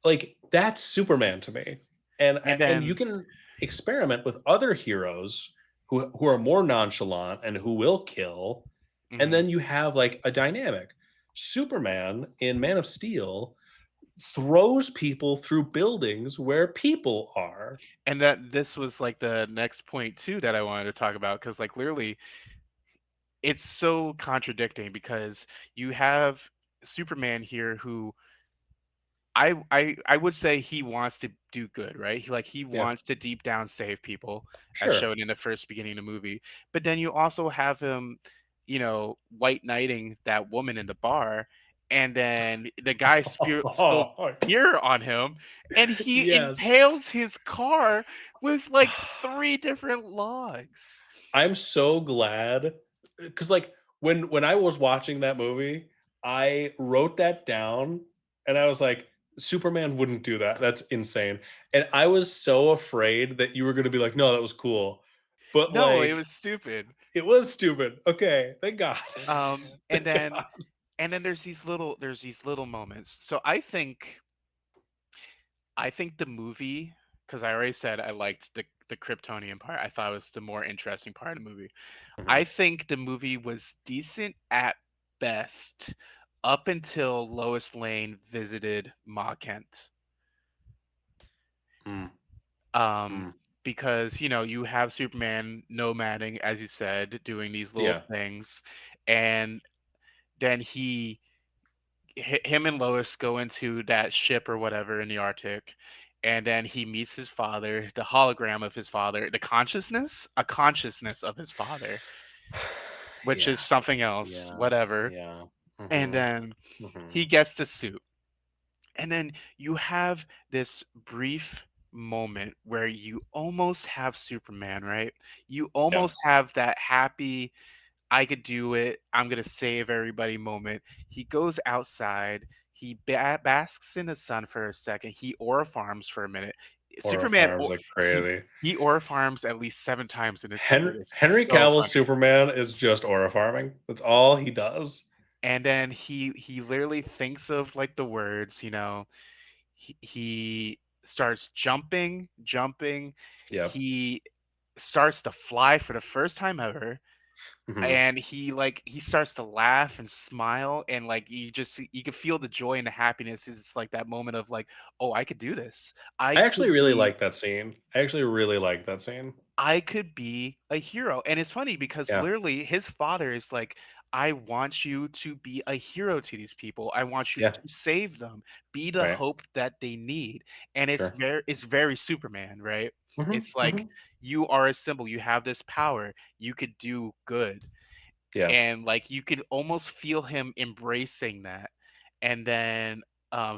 like that's Superman to me. and And you then can experiment with other heroes who are more nonchalant and who will kill, and mhm, then you have like a dynamic. Superman in Man of Steel throws people through buildings where people are. and that this was, like, the next point too that I wanted to talk about because, like, literally, it's so contradicting because you have Superman here who I would say he wants to do good, right? He Yeah. wants to deep down save people, as Sure. shown in the first beginning of the movie. But then you also have him, white knighting that woman in the bar, and then the guy spills beer on him, and he Yes. impales his car with like three different logs. I'm so glad because like when I was watching that movie, I wrote that down and I was like, Superman wouldn't do that. That's insane. And I was so afraid that you were gonna be like, no, that was cool. But No, it like was stupid. it was stupid. Okay, thank God. And Thank then God. there's these little moments. So I think the movie, because I already said I liked the Kryptonian part. I thought it was the more interesting part of the movie. Mhm. I think the movie was decent at best up until Lois Lane visited Ma Kent. Mm, Um, mm. because you have Superman nomading, as you said, doing these little Yeah. things, and then him and Lois go into that ship or whatever in the Arctic, and then he meets his father, the hologram of his father, a consciousness of his father, which is Yeah. something else, Yeah. whatever. Yeah. And Mhm. then he Mhm. gets the suit. And then you have this brief moment where you almost have Superman, right? You Yeah. almost have that happy, I could do it. I'm gonna save everybody moment. He goes outside. He basks in the sun for a second. He aura farms for a minute. Horror Superman, farms o- like he crazy. he aura farms at least 7 times in this movie. It's Henry so Cavill's funny. Superman is just aura farming. That's all he does. And then he literally thinks of like the words. He starts jumping. Yep. He starts to fly for the first time ever. Mhm. And he starts to laugh and smile, and like you could feel the joy and the happiness. Is like that moment of like, oh, I could do this. I I actually could really be like that scene. I actually really like that scene. I could be a hero. And it's funny because Yeah. literally his father is like, I want you to be a hero to these people. I want you Yeah. to save them, be the Right. hope that they need. And Sure. it's very Superman, right? Mhm. It's like Mhm. you are a symbol, you have this power, you could do good. Yeah. And like you could almost feel him embracing that. And then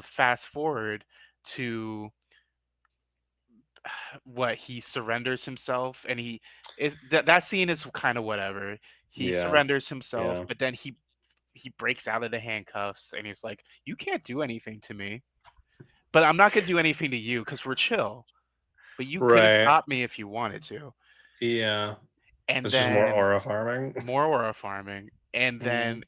fast forward to what he surrenders himself, and he is that scene is kind of whatever. He Yeah. surrenders himself, Yeah. but then he breaks out of the handcuffs and he's like, you can't do anything to me, but I'm not going to do anything to you because we're chill, but you could have Right. stopped me if you wanted to. Yeah. And It's just more then aura farming. more aura farming, and Mhm. then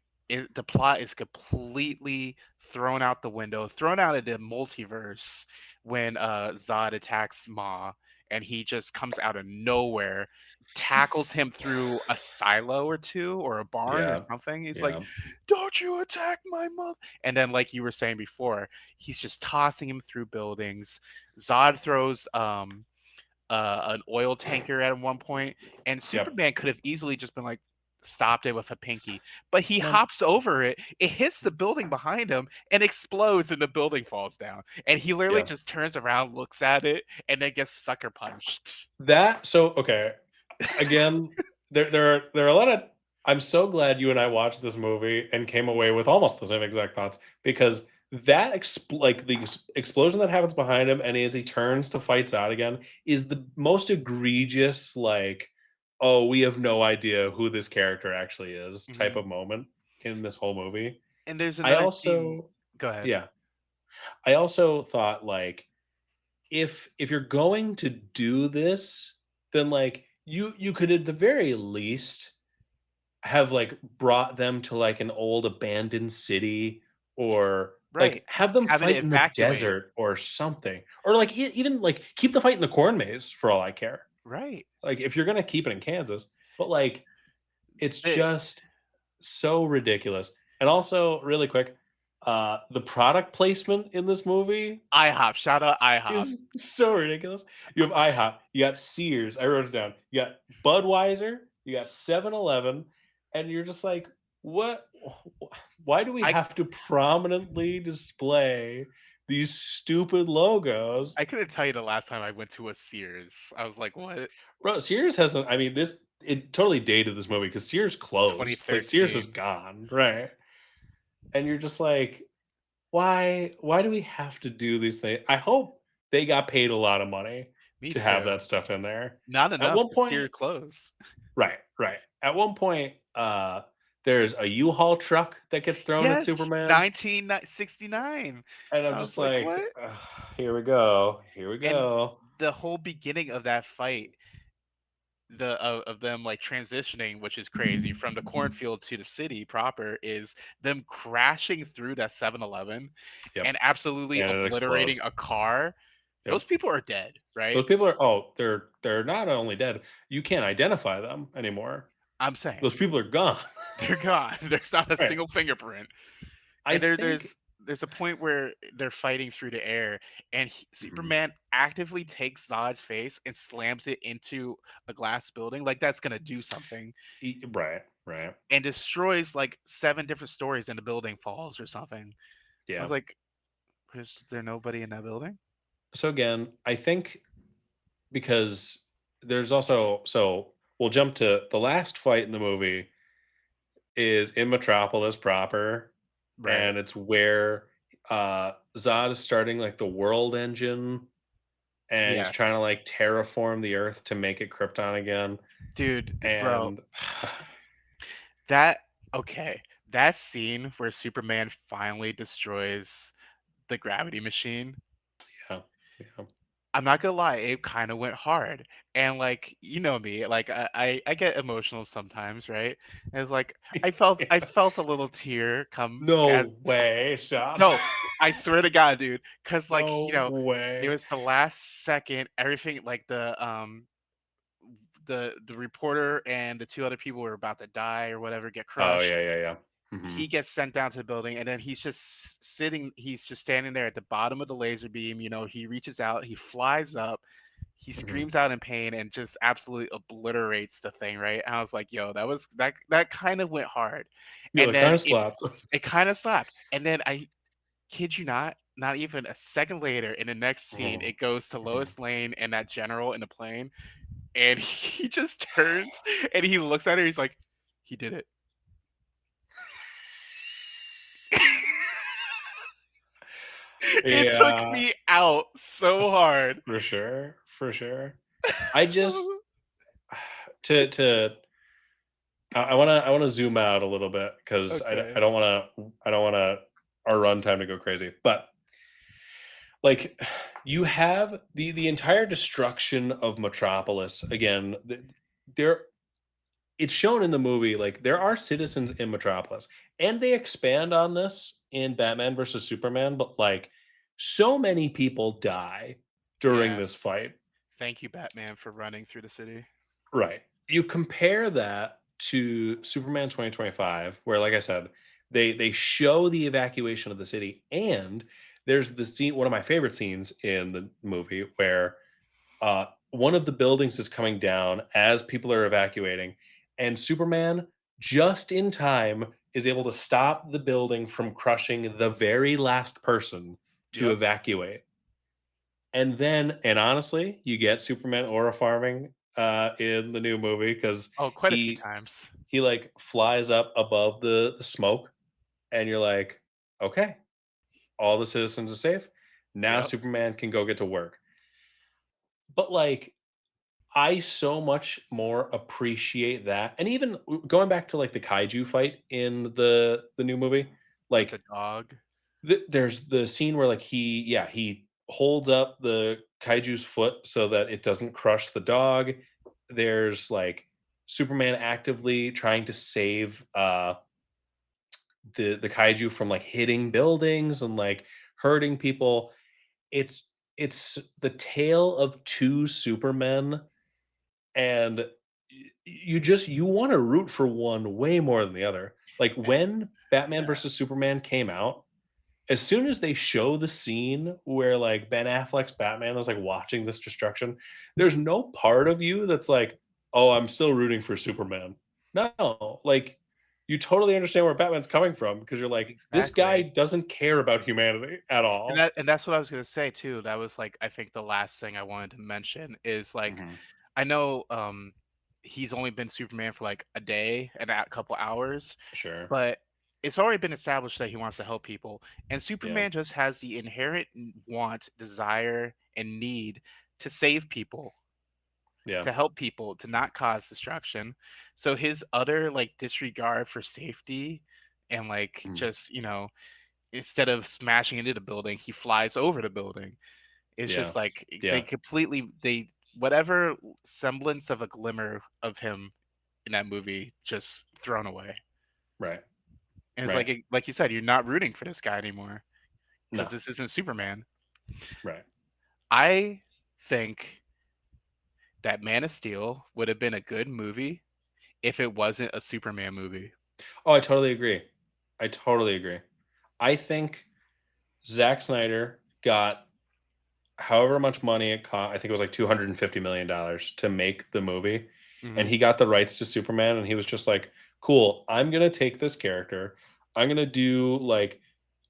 the plot is completely thrown out the window, thrown out of the multiverse when Zod attacks Ma, and he just comes out of nowhere, tackles him through a silo or two or a barn or Yeah. something. He's like, Yeah. "Don't you attack my mother!" And then, like you were saying before, he's just tossing him through buildings. Zod throws an oil tanker at one point, and Yep. Superman could have easily just been like, stopped it with a pinky, but he No. hops over it. It hits the building behind him and explodes, and the building falls down. And he literally Yeah. just turns around, looks at it, and then gets sucker punched. Okay. Again, there are a lot of I'm so glad you and I watched this movie and came away with almost the same exact thoughts because that like the explosion that happens behind him and as he turns to fights out again is the most egregious like oh we have no idea who this character actually is type Mhm. of moment in this whole movie. And there's I another scene. also Go ahead. yeah, I also thought like if you're going to do this, then like you could at the very least have like brought them to like an old abandoned city or like Right. have them Having it fight in the evacuated. desert or something or like even like keep the fight in the corn maze for all I care. Right. Like if you're gonna keep it in Kansas, but like it's The just so ridiculous. And also, really quick, the product placement in this movie IHOP. Shout out IHOP. is so ridiculous. You have IHOP, you got Sears, I wrote it down. You got Budweiser, you got 7-Eleven, and you're just like, "What why do we I have to prominently display these stupid logos. I couldn't tell you the last time I went to a Sears. I was like, "What?" Bro, Sears hasn't. I mean, this it totally dated this movie because Sears closed. Like Sears is 2013. gone, right? And you're just like, why? Why do we have to do these things? I hope they got paid a lot of money Me to have too. that stuff in there. Not At enough one 'cause point, Sears closed. right, right. At one point, there's a U-Haul truck that gets thrown at Yes, Superman, 1969. and I'm I was just like, like, "What?" "Ugh, here we go, here we And go." the whole beginning of that fight, of them, like, transitioning, which is crazy, from the cornfield to the city proper, is them crashing through that 7-Eleven Yep, and absolutely and it obliterating explodes. a car. Yep. Those people are dead, right? Those people are they're not only dead, you can't identify them anymore. I'm saying. Those people are gone. They're gone. There's not a Right. single fingerprint. I And think there's a point where they're fighting through the air, and Mhm. Superman actively takes Zod's face and slams it into a glass building, like that's gonna do something, Right, right. and destroys like 7 different stories, and the building falls or something. I was Yeah. like, "Is there nobody in that building?" So again, I think because there's also so we'll jump to the last fight in the movie is in Metropolis proper, Right. and it's where Zod is starting like the world engine and he's Yes. trying to like terraform the earth to make it Krypton again. Dude, bro, And that okay, that scene where Superman finally destroys the gravity machine, yeah, yeah. I'm not gonna lie, it kinda went hard, and, like, you know me, like, I get emotional sometimes, right? And it's like, I felt a little tear come as No way, Shotz. no, I swear to God, dude, because like, No it way. was the last second, everything like, the reporter and the 2 other people were about to die or whatever, get Oh, crushed. yeah, yeah, yeah. He Mhm, gets sent down to the building, and then he's just standing there at the bottom of the laser beam. He reaches out, he flies up, he mhm. screams out in pain and just absolutely obliterates the thing, right? And I was like, yo, that kind of went hard. Yeah, And that then kinda slapped. it kind of slapped. And then I kid you not, not even a second later in the next scene, Mhm, it goes to mhm. Lois Lane and that general in the plane, and he just turns and he looks at her, he's like, he did it. It took Yeah, me out so s hard. for sure, for sure. I just to I wanna zoom out a little bit 'cause I Okay. don't wanna our runtime to go crazy, but, like, you have the entire destruction of Metropolis, again, there it's shown in the movie, like, there are citizens in Metropolis, and they expand on this in Batman versus Superman, but, like, so many people die during Yeah. this fight. Thank you, Batman, for running through the city. Right. You compare that to Superman 2025, where, like I said, they show the evacuation of the city, and there's the scene one of my favorite scenes in the movie where one of the buildings is coming down as people are evacuating, and Superman, just in time, is able to stop the building from crushing the very last person to Yep. evacuate. And honestly, you get Superman aura farming in the new movie because Oh, quite a few he times. he like flies up above the smoke, and you're like, okay, all the citizens are safe. Now Yep. Superman can go get to work. But like I so much more appreciate that, and even going back to, like, the kaiju fight in the new movie, With the like, dog. there's the scene where, like, he holds up the kaiju's foot so that it doesn't crush the dog. There's, like, Superman actively trying to save, the kaiju from, like, hitting buildings and, like, hurting people. It's the tale of 2 supermen and you want to root for one way more than the other. Like when Batman Yeah. versus Superman came out, as soon as they show the scene where like Ben Affleck's Batman is like watching this destruction, there's no part of you that's like, "Oh, I'm still rooting for Superman." No, like you totally understand where Batman's coming from because you're like, this guy Exactly. doesn't care about humanity at And all. that's what I was gonna say too. That was, like, I think the last thing I wanted to mention is, like, Mhm. I know, he's only been Superman for, like, a day and a couple hours, Sure. but it's already been established that he wants to help people, and Yeah. Superman just has the inherent want, desire, and need to save people, Yeah. to help people, to not cause destruction. So his utter, like, disregard for safety and, like, Mm. just, instead of smashing into the building, he flies over the building. It's Yeah. just like Yeah. they whatever semblance of a glimmer of him in that movie just thrown away. Right. And it's Right. like you said, you're not rooting for this guy anymore because No. this isn't Superman. Right. I think that Man of Steel would have been a good movie if it wasn't a Superman movie. Oh, I totally agree. I totally agree. I think Zack Snyder got however much money it cost. I think it was like $250 million to make the movie, and Mhm. he got the rights to Superman, and he was just like, "Cool, I'm gonna take this character. I'm gonna do like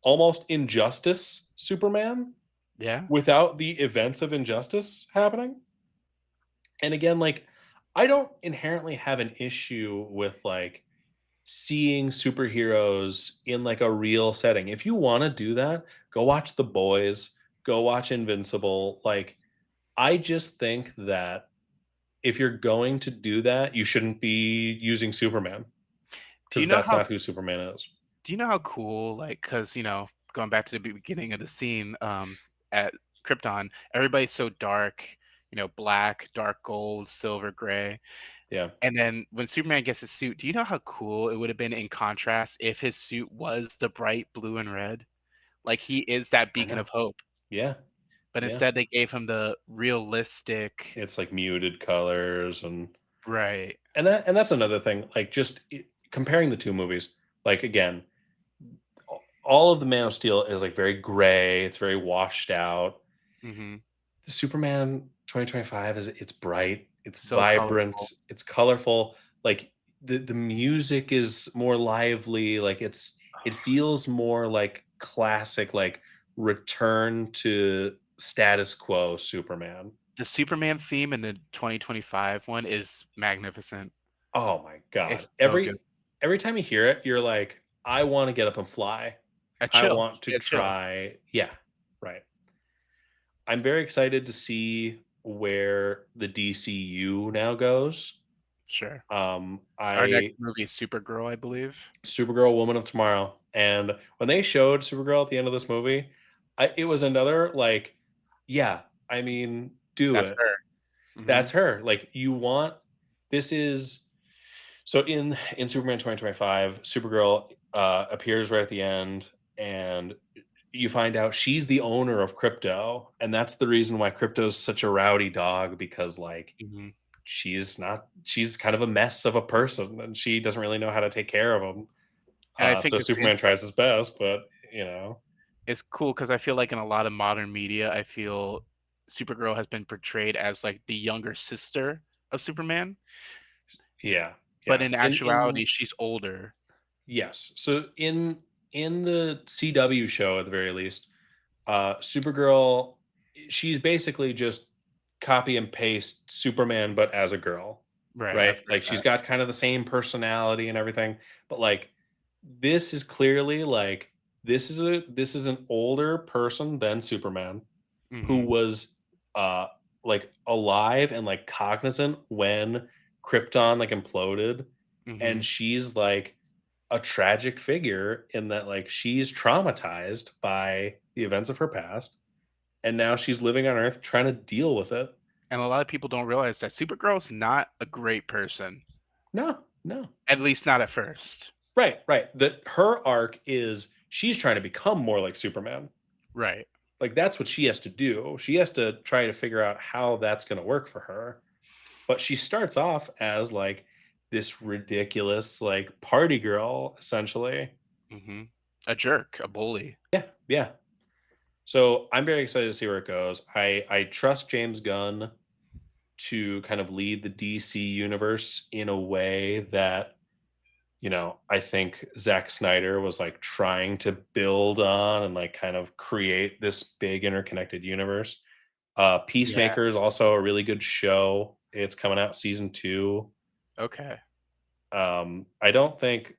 almost Injustice Superman Yeah. without the events of Injustice happening." And again, like I don't inherently have an issue with like seeing superheroes in like a real setting. If you want to do that, go watch The Boys, go watch Invincible. Like I just think that if you're going to do that, you shouldn't be using Superman Do you because know that's how not who Superman is. Do you know how cool, like, cause going back to the beginning of the scene, at Krypton, everybody's so dark, black, dark gold, silver, gray, Yeah, and then when Superman gets his suit, do you know how cool it would have been in contrast if his suit was the bright blue and red? Like, he is that I beacon know. of hope, Yeah, but yeah. instead they gave him the realistic. It's like muted colors Right. and that's another thing. Like just comparing the two movies. Like again, all of the Man of Steel is like very gray. It's very washed out. Mhm. The Superman 2025 is it's bright, it's So colorful. vibrant, it's colorful. Like the music is more lively. Like it feels more like classic, like return to status quo Superman. The Superman theme in the 2025 one is magnificent. Oh my god! It's so good. Every time you hear it, you're like, I want to get up and fly. A I chill. want to Yeah, chill. try. Yeah, right. I'm very excited to see where the DCU now goes. Sure. Our next I movie is Supergirl, I believe. Supergirl, Woman of Tomorrow, and when they showed Supergirl at the end of this movie, it was another like, yeah, I mean, do That's it. her. That's Mhm, her. Like you want. This is so in Superman 2025, Supergirl appears right at the end, and you find out she's the owner of Crypto, and that's the reason why Crypto's such a rowdy dog because like mhm. she's kind of a mess of a person and she doesn't really know how to take care of him. And I think So it's Superman tries his best, but you know, it's cool because I feel like in a lot of modern media, I feel Supergirl has been portrayed as, like, the younger sister of Superman, yeah, but yeah. in In actuality, she's older. yes, so in the CW show at the very least, Supergirl, she's basically just copy and paste Superman, but as a girl, Right, I've right? heard Like she's that. got kind of the same personality and everything, but like this is clearly like this is an older person than Superman who Mhm, was uh like alive and like cognizant when Krypton like imploded, and mhm, she's like a tragic figure in that like she's traumatized by the events of her past and now she's living on earth trying to deal with it. and a lot of people don't realize that Supergirl's not a great person, No, no. at least not at first. Right, right. That her arc is she's trying to become more like Superman. Right. Like that's what she has to do. She has to try to figure out how that's going to work for her. But she starts off as like this ridiculous like party girl essentially. Mhm. A jerk, a bully. Yeah, yeah. So I'm very excited to see where it goes. I trust James Gunn to kind of lead the DC universe in a way that I think Zack Snyder was like trying to build on and like kind of create this big interconnected universe. Yeah. Peacemaker is also a really good show. It's coming out season 2. Okay. I don't think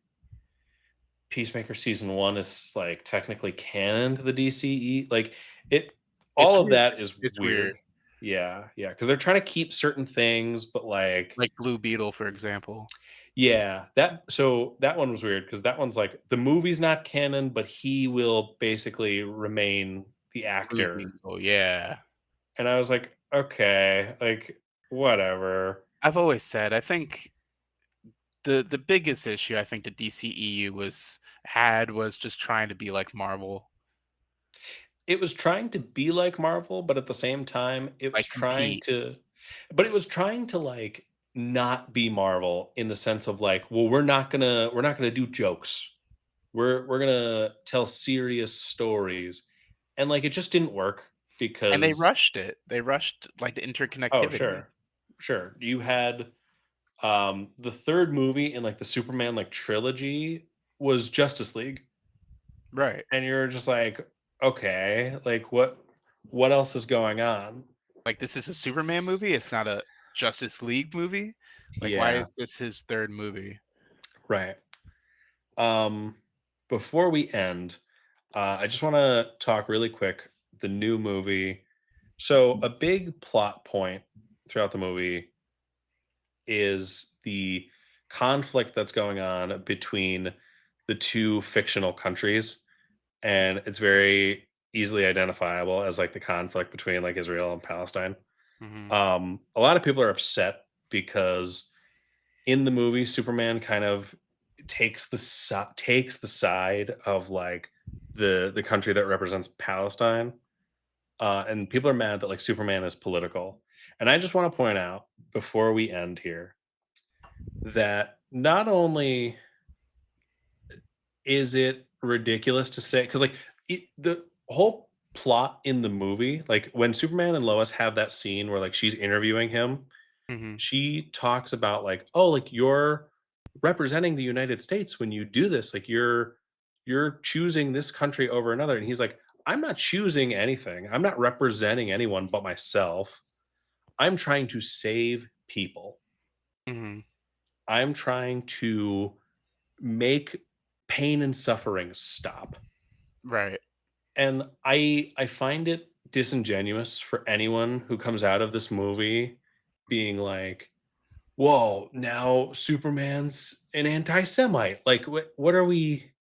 Peacemaker season 1 is like technically canon to the DCE. Like it It's all of weird. that is It's weird. weird. Yeah, yeah, because they're trying to keep certain things, but like Like Blue Beetle, for example. yeah, that one was weird because that one's like the movie's not canon, but he will basically remain the Blue actor. Beetle, yeah. And I was like, okay, like whatever. I've always said, I think the biggest issue I think the DCEU was just trying to be like Marvel, It was trying to be like Marvel, but at the same time, like compete. it was trying to like not be Marvel in the sense of like, well, we're not gonna do jokes. We're gonna tell serious stories. And like it just didn't work And they because rushed it. They rushed like the oh interconnectivity. sure. Sure. You had the third movie in like the Superman like trilogy was Justice League. Right. And you're just like, okay, like what else is going on? Like this is a Superman movie, it's not a Justice League movie. Like why Yeah, is this his third movie? right. Um, before we end, I just want to talk really quick the new movie. So, a big plot point throughout the movie is the conflict that's going on between the two fictional countries, and it's very easily identifiable as like the conflict between like Israel and Palestine. Mhm. A lot of people are upset because in the movie, Superman kind of takes the side of like the country that represents Palestine, and people are mad that like Superman is political. And I just want to point out before we end here that not only is it ridiculous to say because like the whole plot in the movie, like when Superman and Lois have that scene where like she's interviewing him. Mhm. She talks about like, "Oh, like you're representing the United States when you do this. Like you're choosing this country over another." And he's like, "I'm not choosing anything. I'm not representing anyone but myself. I'm trying to save people. Mhm. I'm trying to make pain and suffering stop." Right. And I find it disingenuous for anyone who comes out of this movie being like, whoa, now Superman's an anti-Semite. Like what are we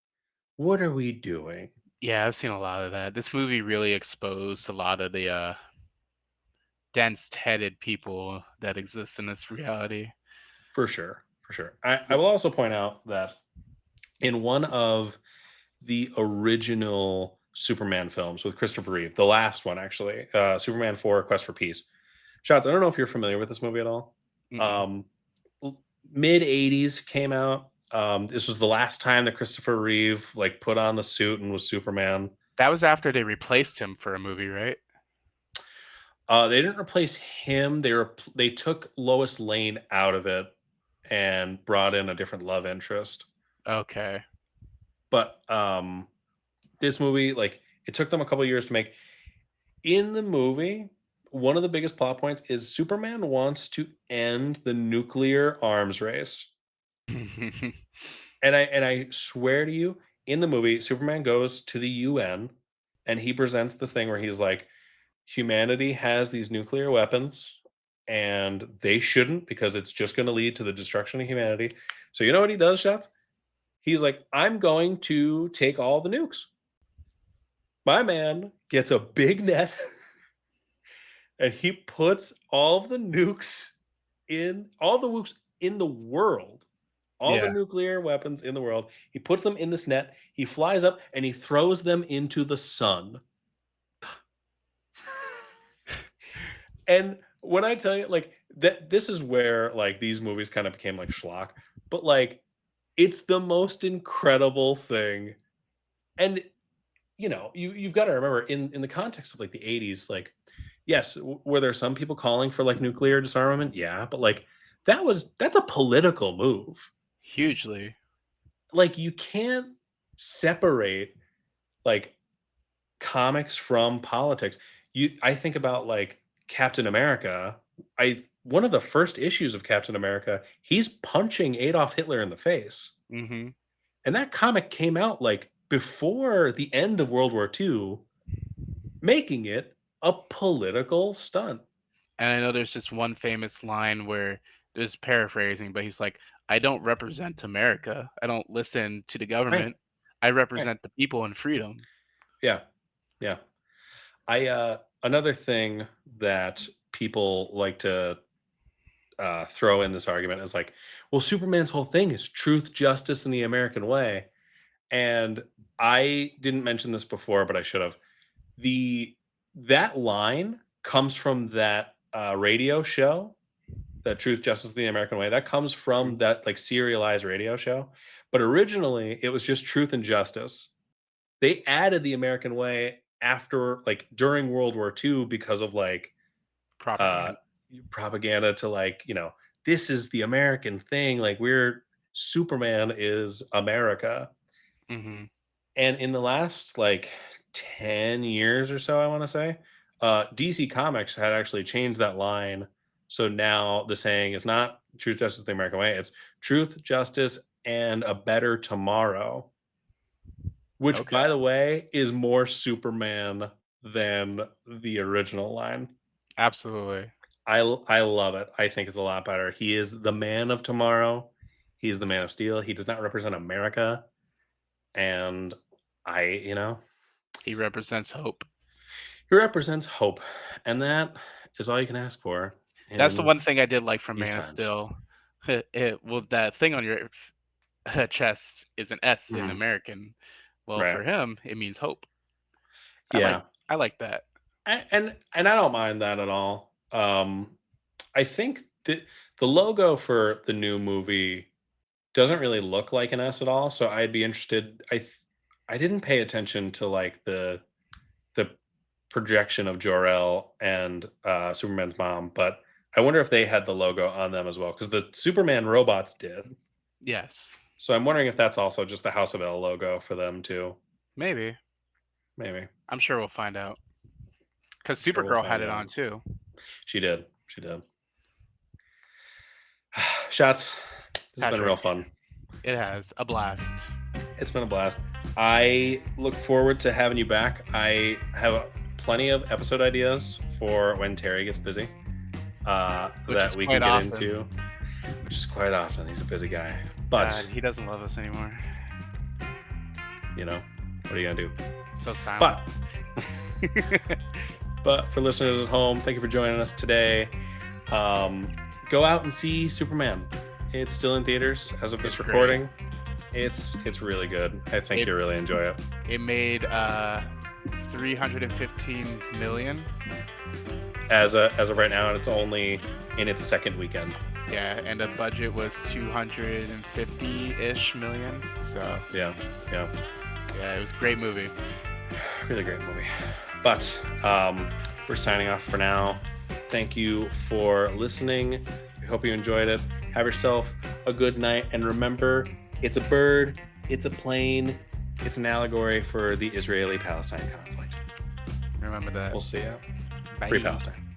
doing? Yeah, I've seen a lot of that. This movie really exposed a lot of the dense-headed people that exist in this reality. For sure. For sure. I will also point out that in one of the original Superman films with Christopher Reeve, the last one actually, Superman 4 Quest for Peace. Shots, I don't know if you're familiar with this movie at all. Mm-mm. Um Mid 80s came out. This was the last time that Christopher Reeve like put on the suit and was Superman. That was after they replaced him for a movie, right? They didn't replace him. They took Lois Lane out of it and brought in a different love interest. Okay. But this movie, like, it took them a couple years to make. In the movie, one of the biggest plot points is Superman wants to end the nuclear arms race. And I swear to you, in the movie, Superman goes to the UN and he presents this thing where he's like, humanity has these nuclear weapons and they shouldn't because it's just going to lead to the destruction of humanity. So you know what he does, Shots? He's like, I'm going to take all the nukes. My man gets a big net and he puts all of the nukes in all the nukes in the world, all the Yeah. nuclear weapons in the world. He puts them in this net. He flies up and he throws them into the sun. And when I tell you, like that, this is where like these movies kind of became like schlock, but like it's the most incredible thing. And you've got to remember in the context of like the 80s, like yes, were there some people calling for like nuclear disarmament? Yeah, but like that's a political move. Hugely. like you can't separate like comics from politics. I think about like Captain America. I One of the first issues of Captain America, he's punching Adolf Hitler in the face. Mm-hmm. And that comic came out like before the end of World War II, making it a political stunt. And I know there's just one famous line where there's paraphrasing, but he's like, "I don't represent America. I don't listen to the Right. government. I Right. represent the people and freedom." Yeah. Yeah. I Another thing that people like to throw in this argument is like, well, Superman's whole thing is truth, justice, and the American way. And I didn't mention this before, but I should have. The That line comes from that radio show, that Truth, Justice, and the American Way. That comes from Mhm. that like serialized radio show. But originally, it was just Truth and Justice. They added the American Way after, like, during World War II because of like uh Propaganda. propaganda to like, this is the American thing, like we're Superman is America. Hmm. And in the last like 10 years or so, I want to say, DC Comics had actually changed that line. So now the saying is not truth, justice, the American way, it's truth, justice, and a better tomorrow, which Okay. by the way is more Superman than the original line. Absolutely. I love it. I think it's a lot better. He is the man of tomorrow. He is the man of steel. He does not represent America. And you know, He represents hope. he represents hope. And that is all you can ask for That's the in one thing I did like from these Man of times. Steel. Well, that thing on your chest is an S in Mhm. American. Well, Right. for him, it means hope. I like Yeah. I like that. And I don't mind that at all. I think that the logo for the new movie doesn't really look like an S at all, so I'd be interested. I didn't pay attention to like the projection of Jor-El and Superman's mom, but I wonder if they had the logo on them as well, because the Superman robots did. Yes. So I'm wondering if that's also just the House of L logo for them too. Maybe. Maybe. I'm sure we'll find out. Because Sure, we'll Supergirl had find it out. on too. She did. She did. Shots. This has been real Patrick, fun. it has a blast. It's been a blast. I look forward to having you back. I have plenty of episode ideas for when Terry gets busy, Which that is we can quite get often. into, which is quite often. He's a busy guy. God, But, he doesn't love us anymore. what are you going to do? So silent. But, but for listeners at home, thank you for joining us today. Go out and see Superman. It's still in theaters as of this It's great. recording. It's really good. I think It- you'll really enjoy it. It made 315 million. As of right now, and it's only in its second weekend. Yeah, and the budget was 250-ish million. So Yeah, yeah, it was a great movie. really great movie. But we're signing off for now. Thank you for listening. We hope you enjoyed it. Have yourself a good night, and remember, it's a bird, it's a plane, it's an allegory for the Israeli-Palestine conflict. Remember that. We'll see you. Bye. Free Palestine.